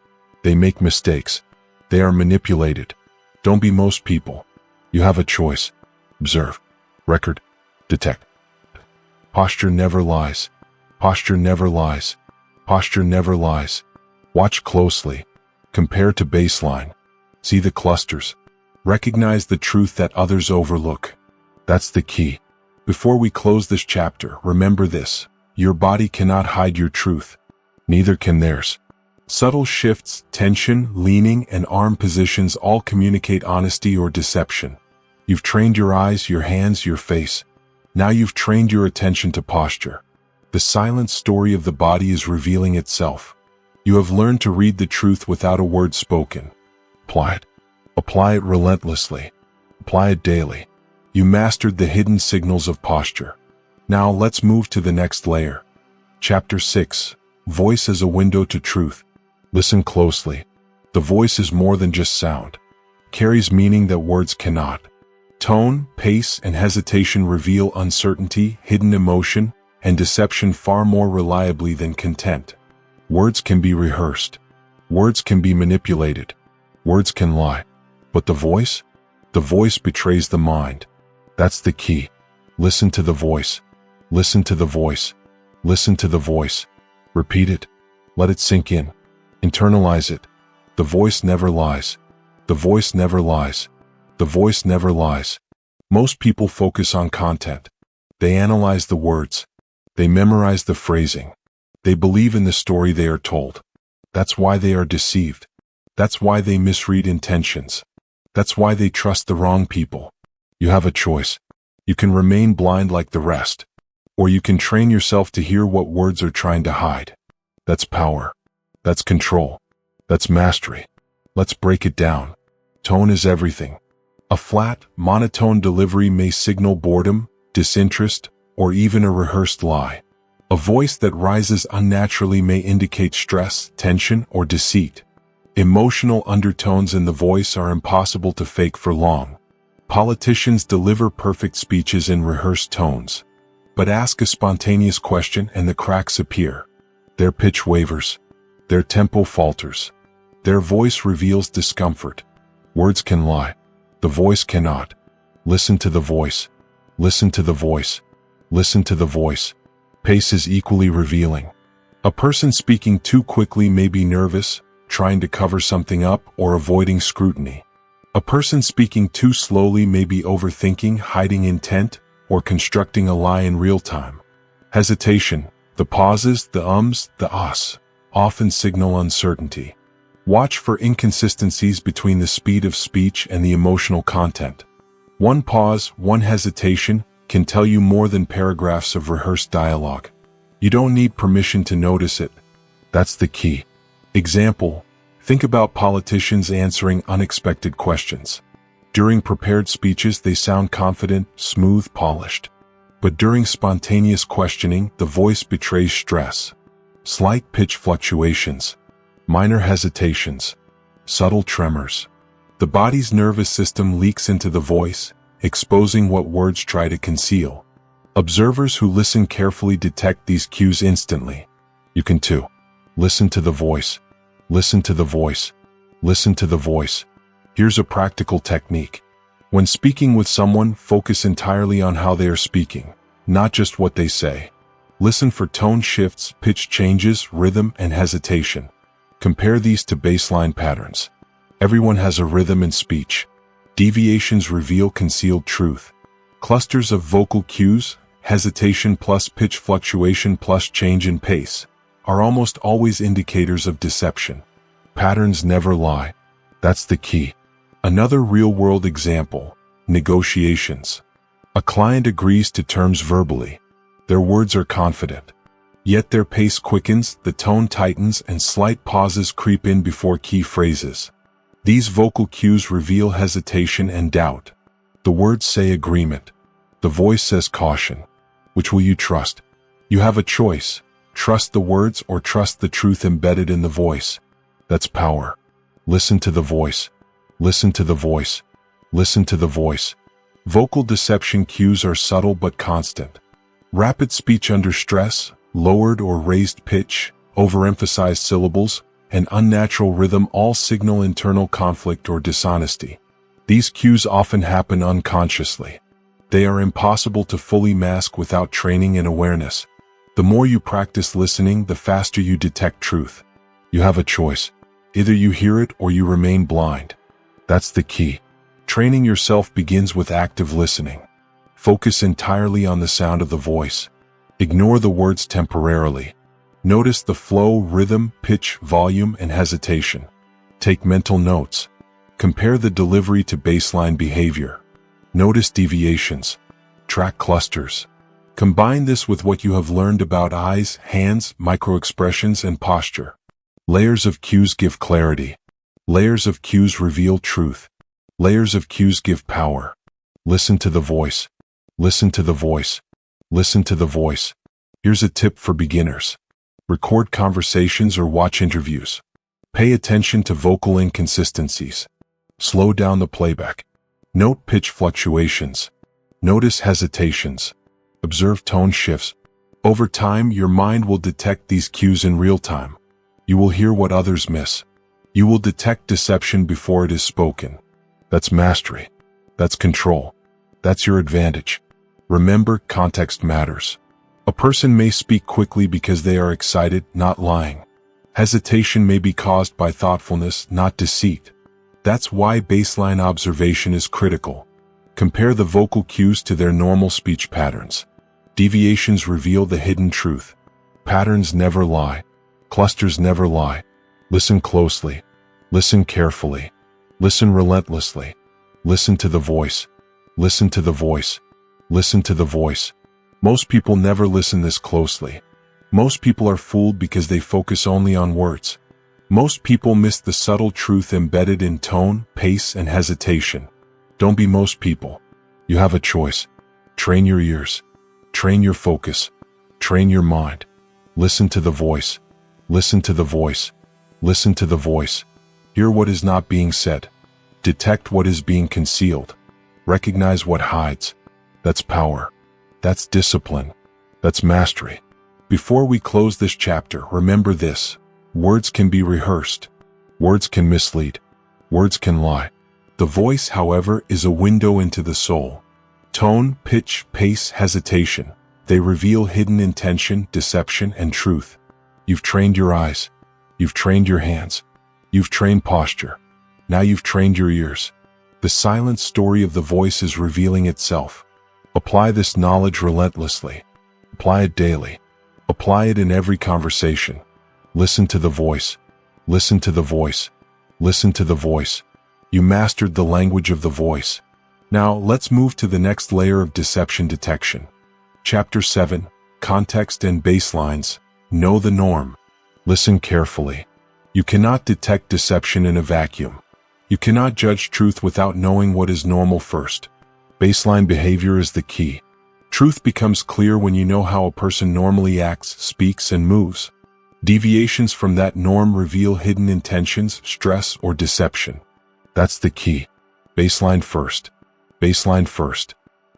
They make mistakes. They are manipulated. Don't be most people. You have a choice. Observe. Record. Detect. Posture never lies. Posture never lies. Posture never lies. Watch closely. Compare to baseline. See the clusters. Recognize the truth that others overlook. That's the key. Before we close this chapter, remember this. Your body cannot hide your truth. Neither can theirs. Subtle shifts, tension, leaning, and arm positions all communicate honesty or deception. You've trained your eyes, your hands, your face. Now you've trained your attention to posture. The silent story of the body is revealing itself. You have learned to read the truth without a word spoken. Apply it. Apply it relentlessly. Apply it daily. You mastered the hidden signals of posture. Now let's move to the next layer. Chapter 6. Voice as a window to truth. Listen closely. The voice is more than just sound. It carries meaning that words cannot. Tone, pace, and hesitation reveal uncertainty, hidden emotion, and deception far more reliably than content. Words can be rehearsed. Words can be manipulated. Words can lie. But the voice? The voice betrays the mind. That's the key. Listen to the voice. Listen to the voice. Listen to the voice. Repeat it. Let it sink in. Internalize it. The voice never lies. The voice never lies. The voice never lies. Most people focus on content. They analyze the words. They memorize the phrasing. They believe in the story they are told. That's why they are deceived. That's why they misread intentions. That's why they trust the wrong people. You have a choice. You can remain blind like the rest, or you can train yourself to hear what words are trying to hide. That's power. That's control. That's mastery. Let's break it down. Tone is everything. A flat, monotone delivery may signal boredom, disinterest, or even a rehearsed lie. A voice that rises unnaturally may indicate stress, tension, or deceit. Emotional undertones in the voice are impossible to fake for long. Politicians deliver perfect speeches in rehearsed tones. But ask a spontaneous question and the cracks appear. Their pitch wavers. Their tempo falters. Their voice reveals discomfort. Words can lie. The voice cannot. Listen to the voice. Listen to the voice. Listen to the voice. Pace is equally revealing. A person speaking too quickly may be nervous, trying to cover something up, or avoiding scrutiny. A person speaking too slowly may be overthinking, hiding intent, or constructing a lie in real time. Hesitation, the pauses, the ums, the ahs, often signal uncertainty. Watch for inconsistencies between the speed of speech and the emotional content. One pause, one hesitation, can tell you more than paragraphs of rehearsed dialogue. You don't need permission to notice it. That's the key. Example, think about politicians answering unexpected questions. During prepared speeches, they sound confident, smooth, polished. But during spontaneous questioning, the voice betrays stress. Slight pitch fluctuations, minor hesitations, subtle tremors. The body's nervous system leaks into the voice, exposing what words try to conceal. Observers who listen carefully detect these cues instantly. You can too. Listen to the voice. Listen to the voice. Listen to the voice. Here's a practical technique. When speaking with someone, focus entirely on how they are speaking, not just what they say. Listen for tone shifts, pitch changes, rhythm, and hesitation. Compare these to baseline patterns. Everyone has a rhythm in speech. Deviations reveal concealed truth. Clusters of vocal cues, hesitation plus pitch fluctuation plus change in pace, are almost always indicators of deception. Patterns never lie. That's the key. Another real-world example: negotiations. A client agrees to terms verbally. Their words are confident. Yet their pace quickens, the tone tightens, and slight pauses creep in before key phrases. These vocal cues reveal hesitation and doubt. The words say agreement. The voice says caution. Which will you trust? You have a choice. Trust the words or trust the truth embedded in the voice. That's power. Listen to the voice. Listen to the voice. Listen to the voice. Vocal deception cues are subtle but constant. Rapid speech under stress, lowered or raised pitch, overemphasized syllables, and unnatural rhythm all signal internal conflict or dishonesty. These cues often happen unconsciously. They are impossible to fully mask without training and awareness. The more you practice listening, the faster you detect truth. You have a choice. Either you hear it or you remain blind. That's the key. Training yourself begins with active listening. Focus entirely on the sound of the voice. Ignore the words temporarily. Notice the flow, rhythm, pitch, volume, and hesitation. Take mental notes. Compare the delivery to baseline behavior. Notice deviations. Track clusters. Combine this with what you have learned about eyes, hands, microexpressions, and posture. Layers of cues give clarity. Layers of cues reveal truth. Layers of cues give power. Listen to the voice. Listen to the voice. Listen to the voice. Here's a tip for beginners. Record conversations or watch interviews. Pay attention to vocal inconsistencies. Slow down the playback. Note pitch fluctuations. Notice hesitations. Observe tone shifts. Over time, your mind will detect these cues in real time. You will hear what others miss. You will detect deception before it is spoken. That's mastery. That's control. That's your advantage. Remember, context matters. A person may speak quickly because they are excited, not lying. Hesitation may be caused by thoughtfulness, not deceit. That's why baseline observation is critical. Compare the vocal cues to their normal speech patterns. Deviations reveal the hidden truth. Patterns never lie. Clusters never lie. Listen closely. Listen carefully. Listen relentlessly. Listen to the voice. Listen to the voice. Listen to the voice. Most people never listen this closely. Most people are fooled because they focus only on words. Most people miss the subtle truth embedded in tone, pace, and hesitation. Don't be most people. You have a choice. Train your ears. Train your focus. Train your mind. Listen to the voice. Listen to the voice. Listen to the voice. Hear what is not being said. Detect what is being concealed. Recognize what hides. That's power. That's discipline. That's mastery. Before we close this chapter, remember this. Words can be rehearsed. Words can mislead. Words can lie. The voice, however, is a window into the soul. Tone, pitch, pace, hesitation. They reveal hidden intention, deception, and truth. You've trained your eyes. You've trained your hands. You've trained posture. Now you've trained your ears. The silent story of the voice is revealing itself. Apply this knowledge relentlessly. Apply it daily. Apply it in every conversation. Listen to the voice. Listen to the voice. Listen to the voice. You mastered the language of the voice. Now, let's move to the next layer of deception detection. Chapter 7, Context and Baselines. Know the norm. Listen carefully. You cannot detect deception in a vacuum. You cannot judge truth without knowing what is normal first. Baseline behavior is the key. Truth becomes clear when you know how a person normally acts, speaks, and moves. Deviations from that norm reveal hidden intentions, stress, or deception. That's the key. Baseline first. Baseline first.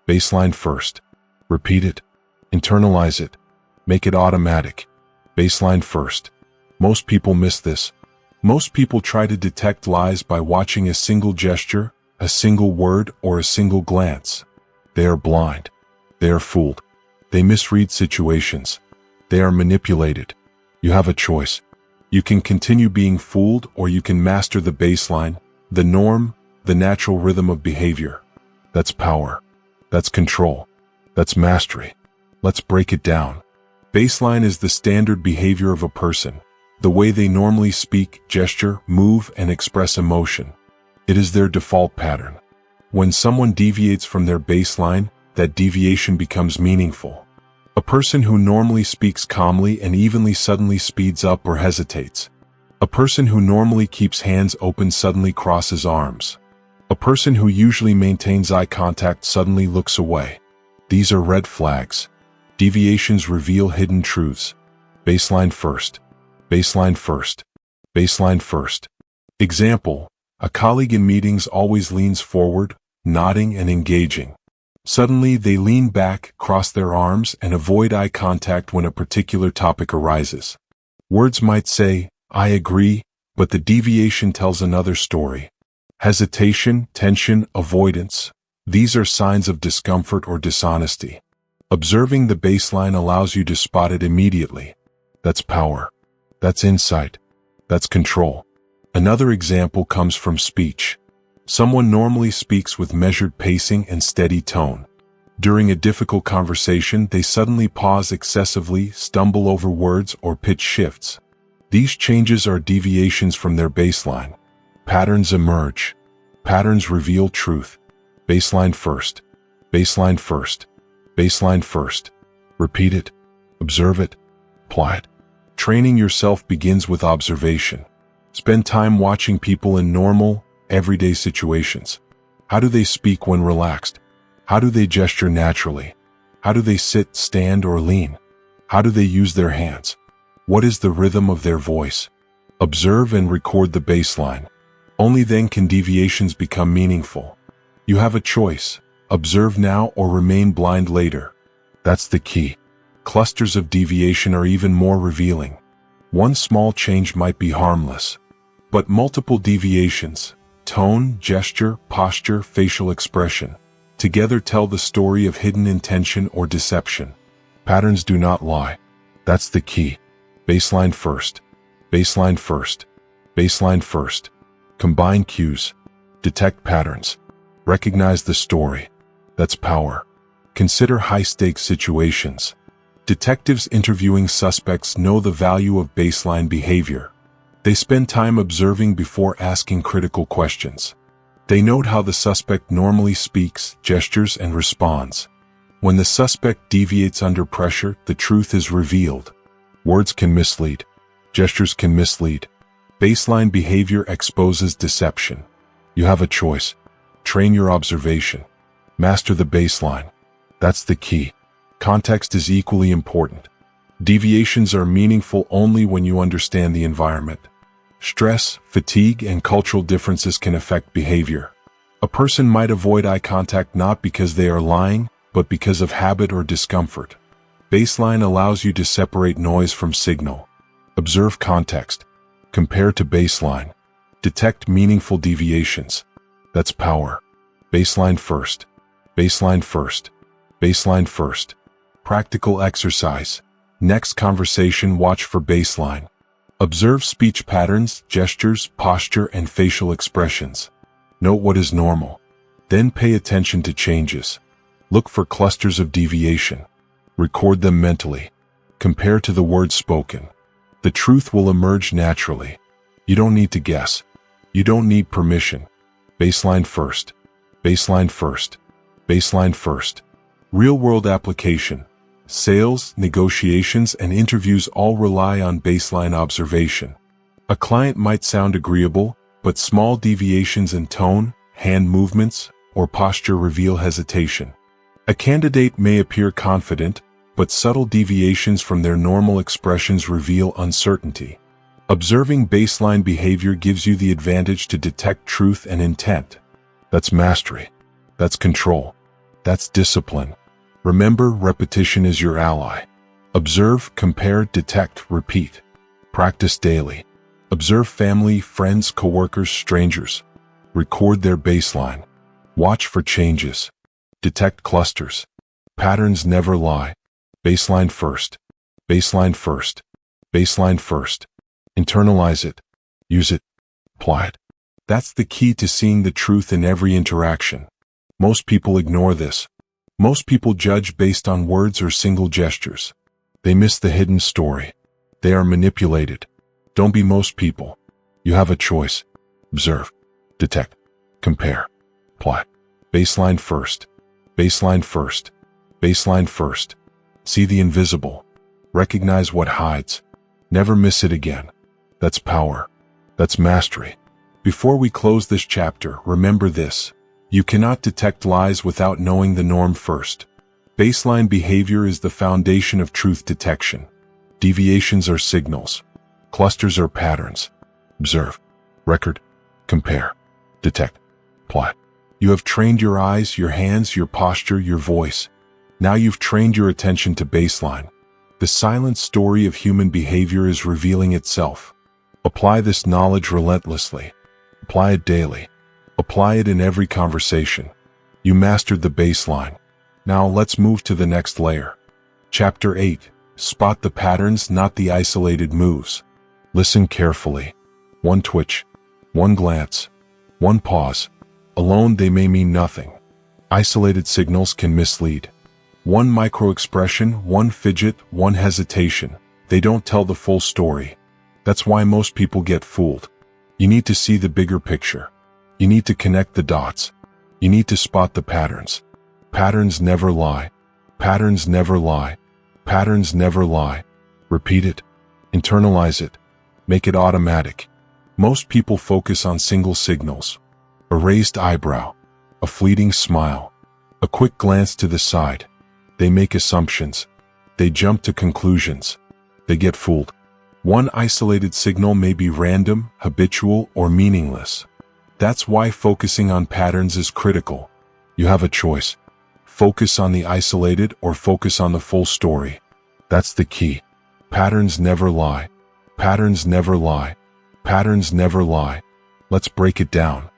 Baseline first. Repeat it. Internalize it. Make it automatic. Baseline first. Most people miss this. Most people try to detect lies by watching a single gesture, a single word, or a single glance. They are blind. They are fooled. They misread situations. They are manipulated. You have a choice. You can continue being fooled, or you can master the baseline, the norm, the natural rhythm of behavior. That's power. That's control. That's mastery. Let's break it down. Baseline is the standard behavior of a person, the way they normally speak, gesture, move, and express emotion. It is their default pattern. When someone deviates from their baseline, that deviation becomes meaningful. A person who normally speaks calmly and evenly suddenly speeds up or hesitates. A person who normally keeps hands open suddenly crosses arms. A person who usually maintains eye contact suddenly looks away. These are red flags. Deviations reveal hidden truths. Baseline first. Baseline first. Baseline first. Example: a colleague in meetings always leans forward, nodding and engaging. Suddenly they lean back, cross their arms, and avoid eye contact when a particular topic arises. Words might say, "I agree," but the deviation tells another story. Hesitation, tension, avoidance. These are signs of discomfort or dishonesty. Observing the baseline allows you to spot it immediately. That's power. That's insight. That's control. Another example comes from speech. Someone normally speaks with measured pacing and steady tone. During a difficult conversation, they suddenly pause excessively, stumble over words, or pitch shifts. These changes are deviations from their baseline. Patterns emerge. Patterns reveal truth. Baseline first. Baseline first. Baseline first. Repeat it. Observe it. Apply it. Training yourself begins with observation. Spend time watching people in normal, everyday situations. How do they speak when relaxed? How do they gesture naturally? How do they sit, stand, or lean? How do they use their hands? What is the rhythm of their voice? Observe and record the baseline. Only then can deviations become meaningful. You have a choice: observe now or remain blind later. That's the key. Clusters of deviation are even more revealing. One small change might be harmless, but multiple deviations, tone, gesture, posture, facial expression, together tell the story of hidden intention or deception. Patterns do not lie. That's the key. Baseline first. Baseline first. Baseline first. Combine cues. Detect patterns. Recognize the story. That's power. Consider high-stakes situations. Detectives interviewing suspects know the value of baseline behavior. They spend time observing before asking critical questions. They note how the suspect normally speaks, gestures, and responds. When the suspect deviates under pressure, the truth is revealed. Words can mislead. Gestures can mislead. Baseline behavior exposes deception. You have a choice. Train your observation. Master the baseline. That's the key. Context is equally important. Deviations are meaningful only when you understand the environment. Stress, fatigue, and cultural differences can affect behavior. A person might avoid eye contact not because they are lying, but because of habit or discomfort. Baseline allows you to separate noise from signal. Observe context. Compare to baseline. Detect meaningful deviations. That's power. Baseline first. Baseline first. Baseline first. Practical exercise. Next conversation, watch for baseline. Observe speech patterns, gestures, posture, and facial expressions. Note what is normal. Then pay attention to changes. Look for clusters of deviation. Record them mentally. Compare to the words spoken. The truth will emerge naturally. You don't need to guess. You don't need permission. Baseline first. Baseline first. Baseline first. Real-world application. Sales, negotiations, and interviews all rely on baseline observation. A client might sound agreeable, but small deviations in tone, hand movements, or posture reveal hesitation. A candidate may appear confident, but subtle deviations from their normal expressions reveal uncertainty. Observing baseline behavior gives you the advantage to detect truth and intent. That's mastery. That's control. That's discipline. Remember, repetition is your ally. Observe, compare, detect, repeat. Practice daily. Observe family, friends, coworkers, strangers. Record their baseline. Watch for changes. Detect clusters. Patterns never lie. Baseline first. Baseline first. Baseline first. Internalize it. Use it. Apply it. That's the key to seeing the truth in every interaction. Most people ignore this. Most people judge based on words or single gestures. They miss the hidden story. They are manipulated. Don't be most people. You have a choice. Observe, detect, compare, apply. Baseline first. Baseline first. Baseline first. See the invisible. Recognize what hides. Never miss it again. That's power. That's mastery. Before we close this chapter, remember this. You cannot detect lies without knowing the norm first. Baseline behavior is the foundation of truth detection. Deviations are signals. Clusters are patterns. Observe, record, compare, detect, apply. You have trained your eyes, your hands, your posture, your voice. Now you've trained your attention to baseline. The silent story of human behavior is revealing itself. Apply this knowledge relentlessly. Apply it daily. Apply it in every conversation. You mastered the baseline. Now let's move to the next layer. Chapter 8. Spot the patterns, not the isolated moves. Listen carefully. One twitch, one glance, one pause. Alone they may mean nothing. Isolated signals can mislead. One micro-expression, one fidget, one hesitation. They don't tell the full story. That's why most people get fooled. You need to see the bigger picture. You need to connect the dots. You need to spot the patterns. Patterns never lie. Patterns never lie. Patterns never lie. Repeat it. Internalize it. Make it automatic. Most people focus on single signals. A raised eyebrow. A fleeting smile. A quick glance to the side. They make assumptions. They jump to conclusions. They get fooled. One isolated signal may be random, habitual, or meaningless. That's why focusing on patterns is critical. You have a choice. Focus on the isolated or focus on the full story. That's the key. Patterns never lie. Patterns never lie. Patterns never lie. Let's break it down.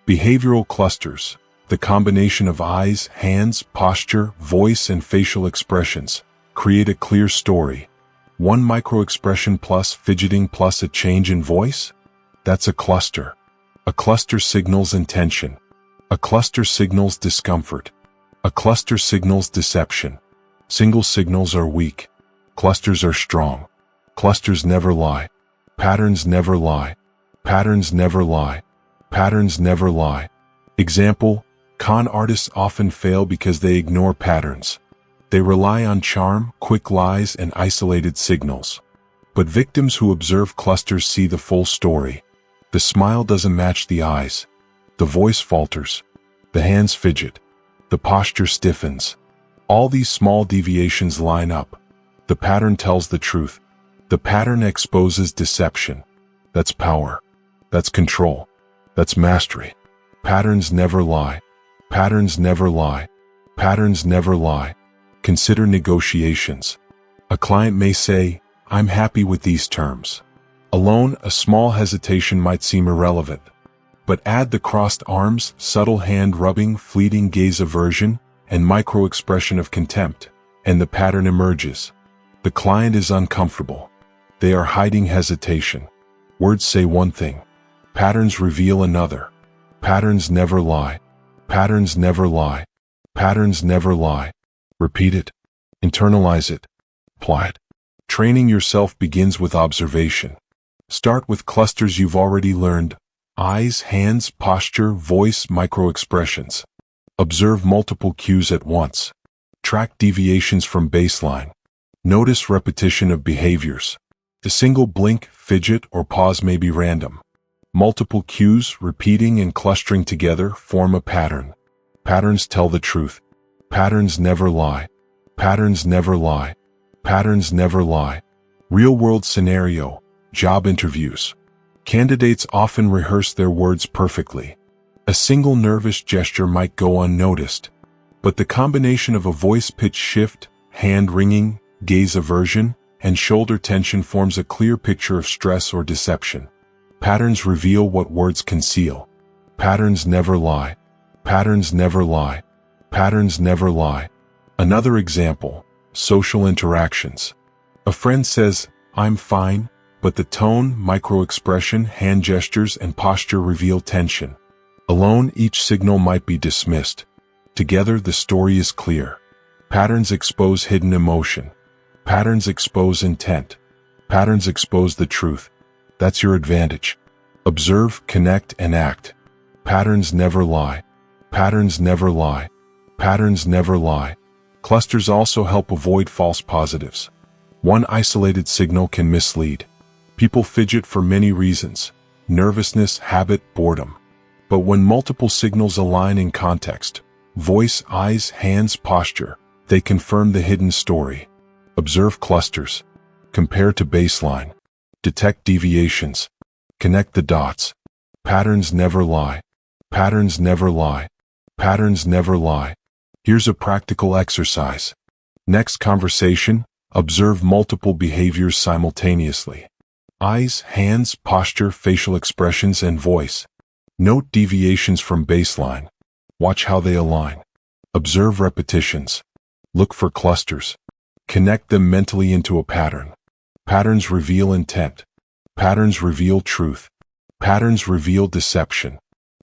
Behavioral clusters, the combination of eyes, hands, posture, voice, and facial expressions, create a clear story. One micro-expression plus fidgeting plus a change in voice? That's a cluster. A cluster signals intention. A cluster signals discomfort. A cluster signals deception. Single signals are weak. Clusters are strong. Clusters never lie. Patterns never lie. Patterns never lie. Patterns never lie. Example, con artists often fail because they ignore patterns. They rely on charm, quick lies, and isolated signals. But victims who observe clusters see the full story. The smile doesn't match the eyes. The voice falters. The hands fidget. The posture stiffens. All these small deviations line up. The pattern tells the truth. The pattern exposes deception. That's power. That's control. That's mastery. Patterns never lie. Patterns never lie. Patterns never lie. Consider negotiations. A client may say, "I'm happy with these terms." Alone, a small hesitation might seem irrelevant. But add the crossed arms, subtle hand rubbing, fleeting gaze aversion, and micro-expression of contempt, and the pattern emerges. The client is uncomfortable. They are hiding hesitation. Words say one thing. Patterns reveal another. Patterns never lie. Patterns never lie. Patterns never lie. Repeat it. Internalize it. Apply it. Training yourself begins with observation. Start with clusters you've already learned. Eyes, hands, posture, voice, micro-expressions. Observe multiple cues at once. Track deviations from baseline. Notice repetition of behaviors. A single blink, fidget, or pause may be random. Multiple cues, repeating and clustering together, form a pattern. Patterns tell the truth. Patterns never lie. Patterns never lie. Patterns never lie. Real-world scenario, job interviews. Candidates often rehearse their words perfectly. A single nervous gesture might go unnoticed, but the combination of a voice pitch shift, hand wringing, gaze aversion, and shoulder tension forms a clear picture of stress or deception. Patterns reveal what words conceal. Patterns never lie. Patterns never lie. Patterns never lie. Another example, social interactions. A friend says, "I'm fine," but the tone, micro-expression, hand gestures, and posture reveal tension. Alone, each signal might be dismissed. Together, the story is clear. Patterns expose hidden emotion. Patterns expose intent. Patterns expose the truth. That's your advantage. Observe, connect, and act. Patterns never lie. Patterns never lie. Patterns never lie. Clusters also help avoid false positives. One isolated signal can mislead. People fidget for many reasons: nervousness, habit, boredom. But when multiple signals align in context, voice, eyes, hands, posture, they confirm the hidden story. Observe clusters. Compare to baseline. Detect deviations. Connect the dots. Patterns never lie. Patterns never lie. Patterns never lie. Here's a practical exercise. Next conversation, observe multiple behaviors simultaneously. Eyes, hands, posture, facial expressions, and voice. Note deviations from baseline. Watch how they align. Observe repetitions. Look for clusters. Connect them mentally into a pattern. Patterns reveal intent. Patterns reveal truth. Patterns reveal deception.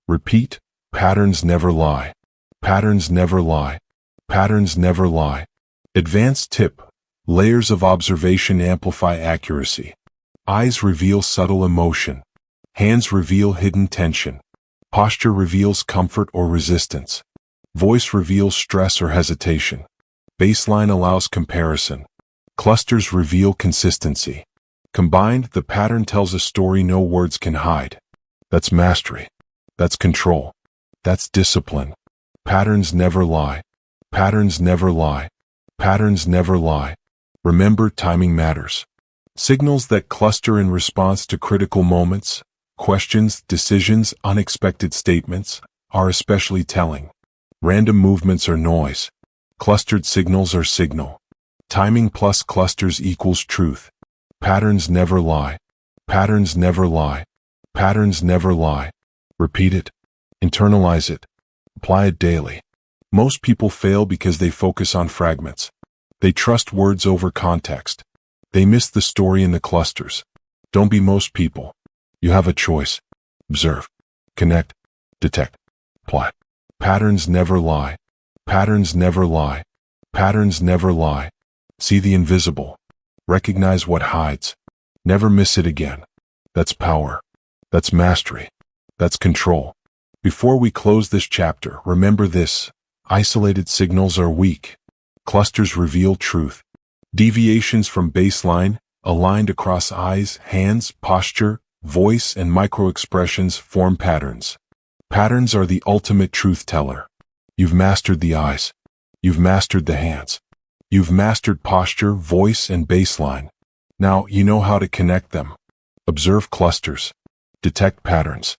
Repeat, patterns never lie. Patterns never lie. Patterns never lie. Advanced tip: layers of observation amplify accuracy. Eyes reveal subtle emotion. Hands reveal hidden tension. Posture reveals comfort or resistance. Voice reveals stress or hesitation. Baseline allows comparison. Clusters reveal consistency. Combined, the pattern tells a story no words can hide. That's mastery. That's control. That's discipline. Patterns never lie. Patterns never lie. Patterns never lie. Remember, timing matters. Signals that cluster in response to critical moments, questions, decisions, unexpected statements, are especially telling. Random movements are noise. Clustered signals are signal. Timing plus clusters equals truth. Patterns never lie. Patterns never lie. Patterns never lie. Repeat it. Internalize it. Apply it daily. Most people fail because they focus on fragments. They trust words over context. They miss the story in the clusters. Don't be most people. You have a choice. Observe. Connect. Detect. Apply. Patterns never lie. Patterns never lie. Patterns never lie. See the invisible. Recognize what hides. Never miss it again. That's power. That's mastery. That's control. Before we close this chapter, remember this: isolated signals are weak. Clusters reveal truth. Deviations from baseline, aligned across eyes, hands, posture, voice, and micro-expressions, form patterns. Patterns are the ultimate truth teller. You've mastered the eyes. You've mastered the hands. You've mastered posture, voice, and baseline. Now you know how to connect them. Observe clusters. Detect patterns.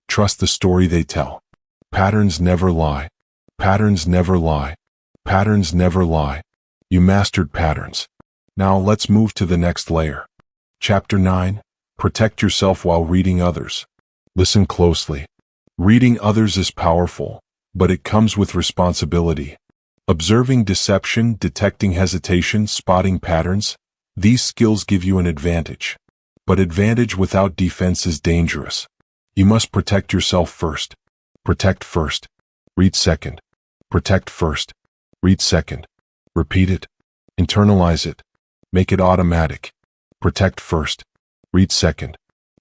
Trust the story they tell. Patterns never lie. Patterns never lie. Patterns never lie. You mastered patterns. Now let's move to the next layer. Chapter 9. Protect yourself while reading others. Listen closely. Reading others is powerful, but it comes with responsibility. Observing deception, detecting hesitation, spotting patterns, these skills give you an advantage. But advantage without defense is dangerous. You must protect yourself first. Protect first. Read second. Protect first. Read second. Repeat it. Internalize it. Make it automatic. Protect first. Read second.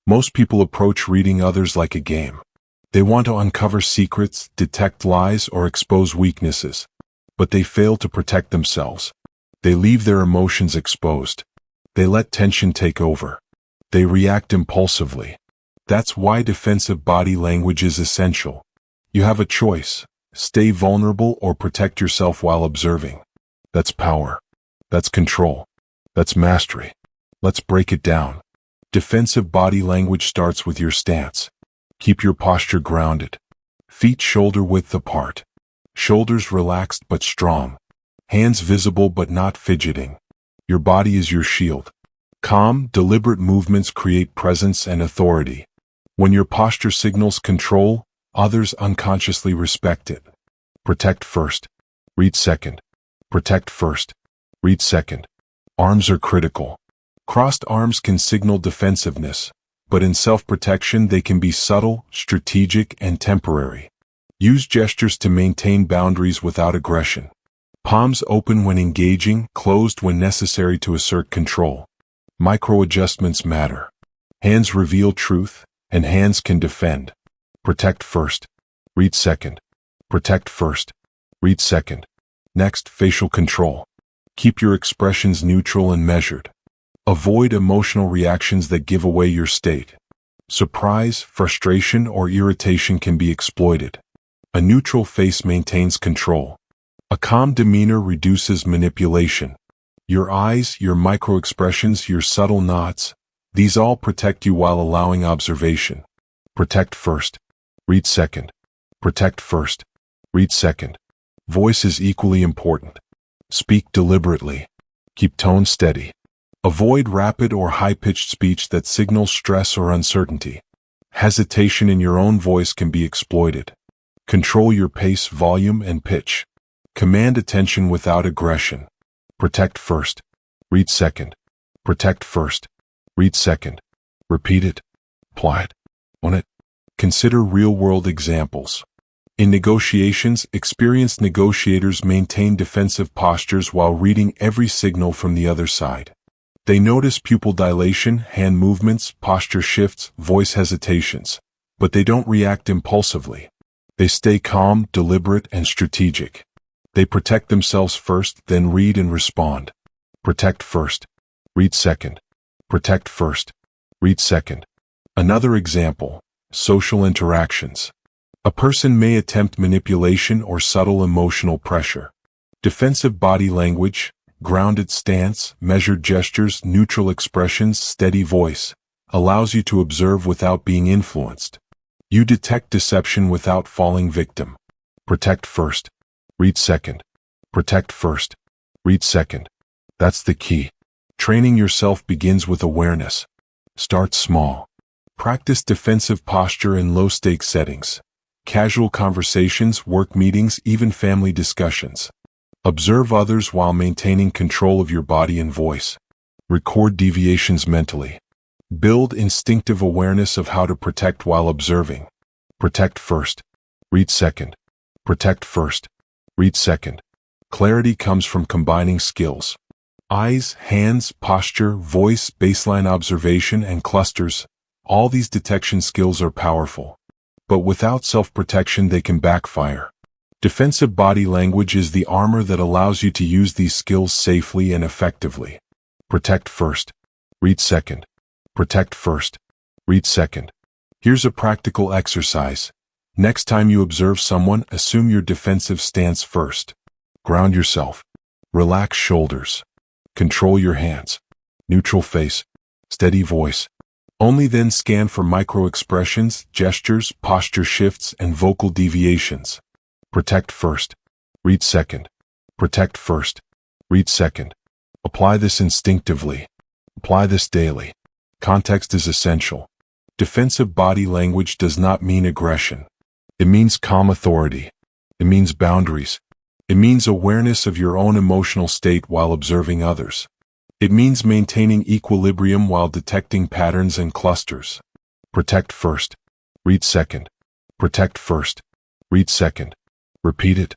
Most people approach reading others like a game. They want to uncover secrets, detect lies, or expose weaknesses. But they fail to protect themselves. They leave their emotions exposed. They let tension take over. They react impulsively. That's why defensive body language is essential. You have a choice: stay vulnerable or protect yourself while observing. That's power. That's control. That's mastery. Let's break it down. Defensive body language starts with your stance. Keep your posture grounded. Feet shoulder width apart. Shoulders relaxed but strong. Hands visible but not fidgeting. Your body is your shield. Calm, deliberate movements create presence and authority. When your posture signals control, others unconsciously respect it. Protect first. Read second. Protect first. Read second. Arms are critical. Crossed arms can signal defensiveness, but in self-protection they can be subtle, strategic, and temporary. Use gestures to maintain boundaries without aggression. Palms open when engaging, closed when necessary to assert control. Micro-adjustments matter. Hands reveal truth, and hands can defend. Protect first. Read second. Protect first. Read second. Next, facial control. Keep your expressions neutral and measured. Avoid emotional reactions that give away your state. Surprise, frustration, or irritation can be exploited. A neutral face maintains control. A calm demeanor reduces manipulation. Your eyes, your micro-expressions, your subtle nods, these all protect you while allowing observation. Protect first. Read second. Protect first. Read second. Voice is equally important. Speak deliberately. Keep tone steady. Avoid rapid or high-pitched speech that signals stress or uncertainty. Hesitation in your own voice can be exploited. Control your pace, volume, and pitch. Command attention without aggression. Protect first. Read second. Protect first. Read second. Repeat it. Apply it. Own it. Consider real-world examples. In negotiations, experienced negotiators maintain defensive postures while reading every signal from the other side. They notice pupil dilation, hand movements, posture shifts, voice hesitations, but they don't react impulsively. They stay calm, deliberate, and strategic. They protect themselves first, then read and respond. Protect first. Read second. Protect first. Read second. Another example, social interactions. A person may attempt manipulation or subtle emotional pressure. Defensive body language, grounded stance, measured gestures, neutral expressions, steady voice, allows you to observe without being influenced. You detect deception without falling victim. Protect first. Read second. Protect first. Read second. That's the key. Training yourself begins with awareness. Start small. Practice defensive posture in low-stakes settings. Casual conversations, work meetings, even family discussions. Observe others while maintaining control of your body and voice. Record deviations mentally. Build instinctive awareness of how to protect while observing. Protect first. Read second. Protect first. Read second. Clarity comes from combining skills. Eyes, hands, posture, voice, baseline observation, and clusters. All these detection skills are powerful. But without self-protection, they can backfire. Defensive body language is the armor that allows you to use these skills safely and effectively. Protect first. Read second. Protect first. Read second. Here's a practical exercise. Next time you observe someone, assume your defensive stance first. Ground yourself. Relax shoulders. Control your hands. Neutral face. Steady voice. Only then scan for micro-expressions, gestures, posture shifts, and vocal deviations. Protect first. Read second. Protect first. Read second. Apply this instinctively. Apply this daily. Context is essential. Defensive body language does not mean aggression. It means calm authority. It means boundaries. It means awareness of your own emotional state while observing others. It means maintaining equilibrium while detecting patterns and clusters. Protect first. Read second. Protect first. Read second. Repeat it.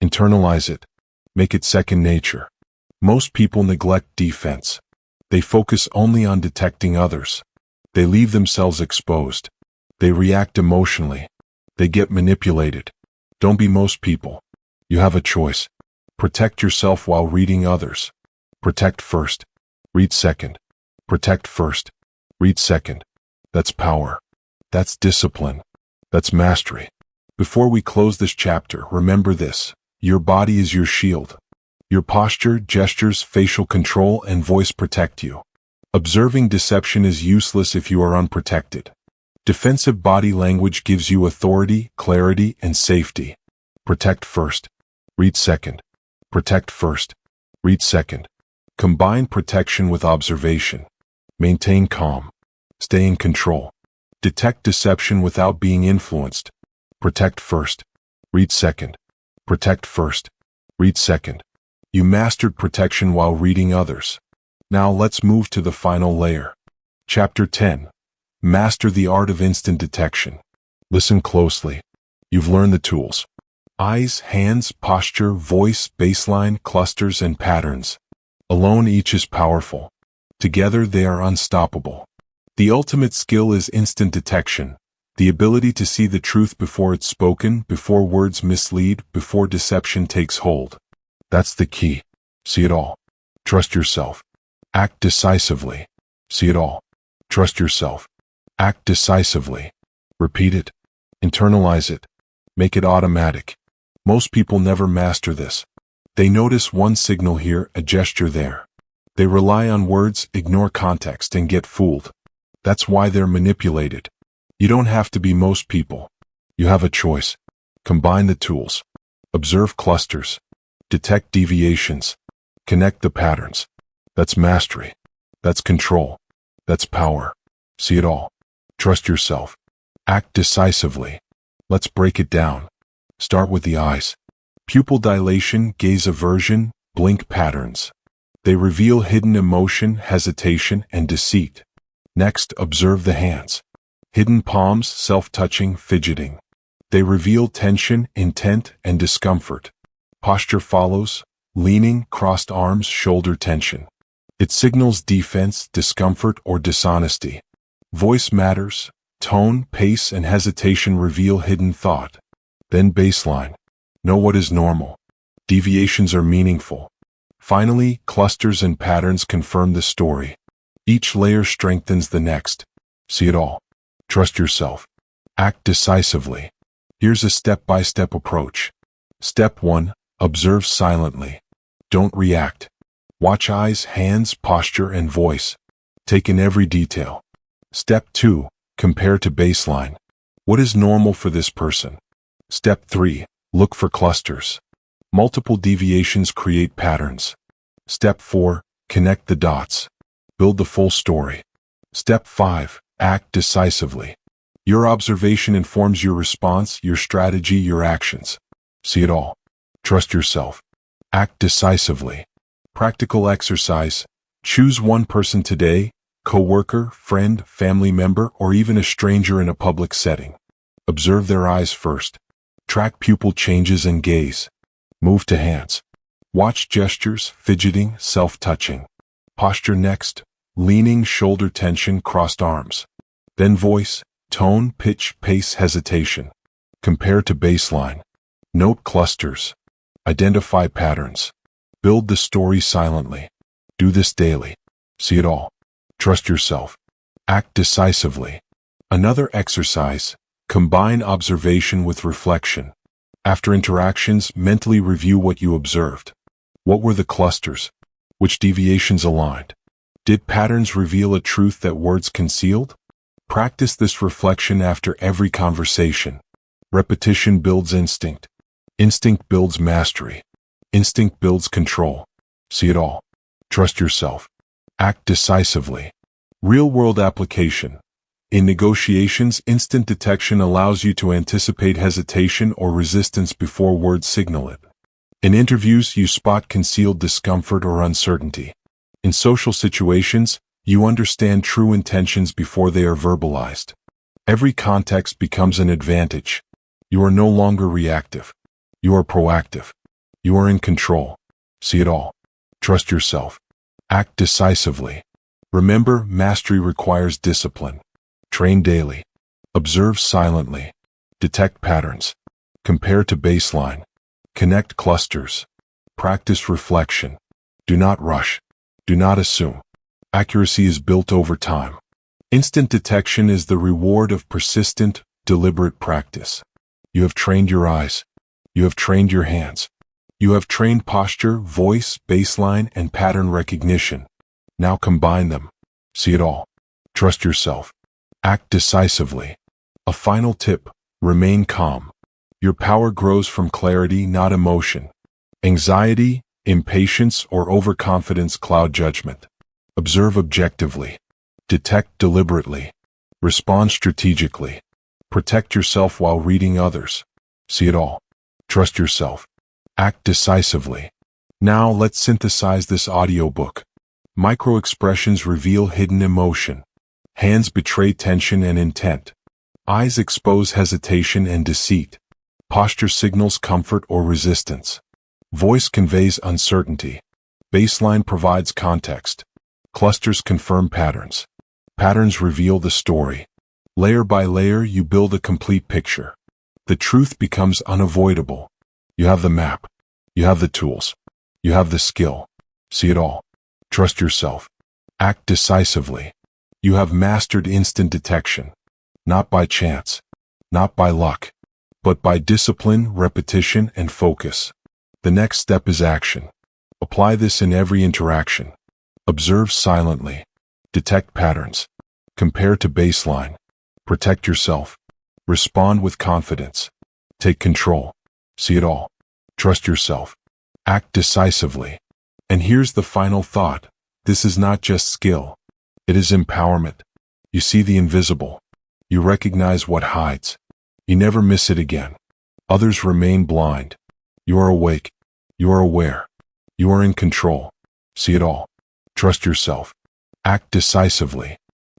Internalize it. Make it second nature. Most people neglect defense. They focus only on detecting others. They leave themselves exposed. They react emotionally. They get manipulated. Don't be most people. You have a choice. Protect yourself while reading others. Protect first. Read second. Protect first. Read second. That's power. That's discipline. That's mastery. Before we close this chapter, remember this. Your body is your shield. Your posture, gestures, facial control, and voice protect you. Observing deception is useless if you are unprotected. Defensive body language gives you authority, clarity, and safety. Protect first. Read second. Protect first. Read second. Combine protection with observation. Maintain calm. Stay in control. Detect deception without being influenced. Protect first. Read second. Protect first. Read second. You mastered protection while reading others. Now let's move to the final layer. Chapter 10. Master the art of instant detection. Listen closely. You've learned the tools. Eyes, hands, posture, voice, baseline, clusters, and patterns. Alone each is powerful. Together they are unstoppable. The ultimate skill is instant detection, the ability to see the truth before it's spoken, before words mislead, before deception takes hold. That's the key. See it all. Trust yourself. Act decisively. See it all. Trust yourself. Act decisively. Repeat it. Internalize it. Make it automatic. Most people never master this. They notice one signal here, a gesture there. They rely on words, ignore context, and get fooled. That's why they're manipulated. You don't have to be most people. You have a choice. Combine the tools. Observe clusters. Detect deviations. Connect the patterns. That's mastery. That's control. That's power. See it all. Trust yourself. Act decisively. Let's break it down. Start with the eyes. Pupil dilation, gaze aversion, blink patterns. They reveal hidden emotion, hesitation, and deceit. Next, observe the hands. Hidden palms, self-touching, fidgeting. They reveal tension, intent, and discomfort. Posture follows, leaning, crossed arms, shoulder tension. It signals defense, discomfort, or dishonesty. Voice matters. Tone, pace, and hesitation reveal hidden thought. Then baseline. Know what is normal. Deviations are meaningful. Finally, clusters and patterns confirm the story. Each layer strengthens the next. See it all. Trust yourself. Act decisively. Here's a step-by-step approach. Step 1. Observe silently. Don't react. Watch eyes, hands, posture, and voice. Take in every detail. Step 2. Compare to baseline. What is normal for this person? Step 3. Look for clusters. Multiple deviations create patterns. Step 4. Connect the dots. Build the full story. Step 5. Act decisively. Your observation informs your response, your strategy, your actions. See it all. Trust yourself. Act decisively. Practical exercise. Choose one person today, coworker, friend, family member, or even a stranger in a public setting. Observe their eyes first. Track pupil changes and gaze. Move to hands. Watch gestures, fidgeting, self-touching. Posture next. Leaning, shoulder tension, crossed arms. Then voice, tone, pitch, pace, hesitation. Compare to baseline. Note clusters. Identify patterns. Build the story silently. Do this daily. See it all. Trust yourself. Act decisively. Another exercise. Combine observation with reflection. After interactions, mentally review what you observed. What were the clusters? Which deviations aligned? Did patterns reveal a truth that words concealed? Practice this reflection after every conversation. Repetition builds instinct. Instinct builds mastery. Instinct builds control. See it all. Trust yourself. Act decisively. Real-world application. In negotiations, instant detection allows you to anticipate hesitation or resistance before words signal it. In interviews, you spot concealed discomfort or uncertainty. In social situations, you understand true intentions before they are verbalized. Every context becomes an advantage. You are no longer reactive. You are proactive. You are in control. See it all. Trust yourself. Act decisively. Remember, mastery requires discipline. Train daily. Observe silently. Detect patterns. Compare to baseline. Connect clusters. Practice reflection. Do not rush. Do not assume. Accuracy is built over time. Instant detection is the reward of persistent, deliberate practice. You have trained your eyes. You have trained your hands. You have trained posture, voice, baseline, and pattern recognition. Now combine them. See it all. Trust yourself. Act decisively. A final tip: remain calm. Your power grows from clarity, not emotion. Anxiety, impatience, or overconfidence cloud judgment. Observe objectively. Detect deliberately. Respond strategically. Protect yourself while reading others. See it all. Trust yourself. Act decisively. Now let's synthesize this audiobook. Micro-expressions reveal hidden emotion. Hands betray tension and intent. Eyes expose hesitation and deceit. Posture signals comfort or resistance. Voice conveys uncertainty. Baseline provides context. Clusters confirm patterns. Patterns reveal the story. Layer by layer, you build a complete picture. The truth becomes unavoidable. You have the map. You have the tools. You have the skill. See it all. Trust yourself. Act decisively. You have mastered instant detection. Not by chance. Not by luck. But by discipline, repetition, and focus. The next step is action. Apply this in every interaction. Observe silently. Detect patterns. Compare to baseline. Protect yourself. Respond with confidence. Take control. See it all. Trust yourself. Act decisively. And here's the final thought. This is not just skill. It is empowerment. You see the invisible. You recognize what hides. You never miss it again. Others remain blind. You are awake. You are aware. You are in control. See it all. Trust yourself. Act decisively.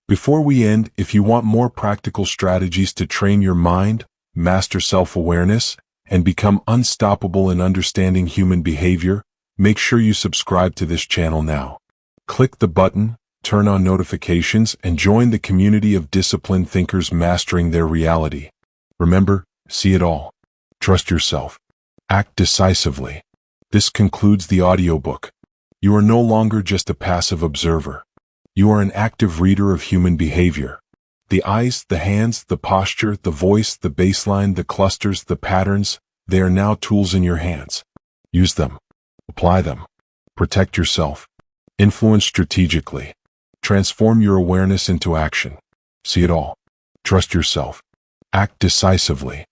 Before we end, if you want more practical strategies to train your mind, master self-awareness, and become unstoppable in understanding human behavior, make sure you subscribe to this channel now. Click the button, turn on notifications, and join the community of disciplined thinkers mastering their reality. Remember, see it all. Trust yourself. Act decisively. This concludes the audiobook. You are no longer just a passive observer. You are an active reader of human behavior. The eyes, the hands, the posture, the voice, the baseline, the clusters, the patterns, they are now tools in your hands. Use them. Apply them. Protect yourself. Influence strategically. Transform your awareness into action. See it all. Trust yourself. Act decisively.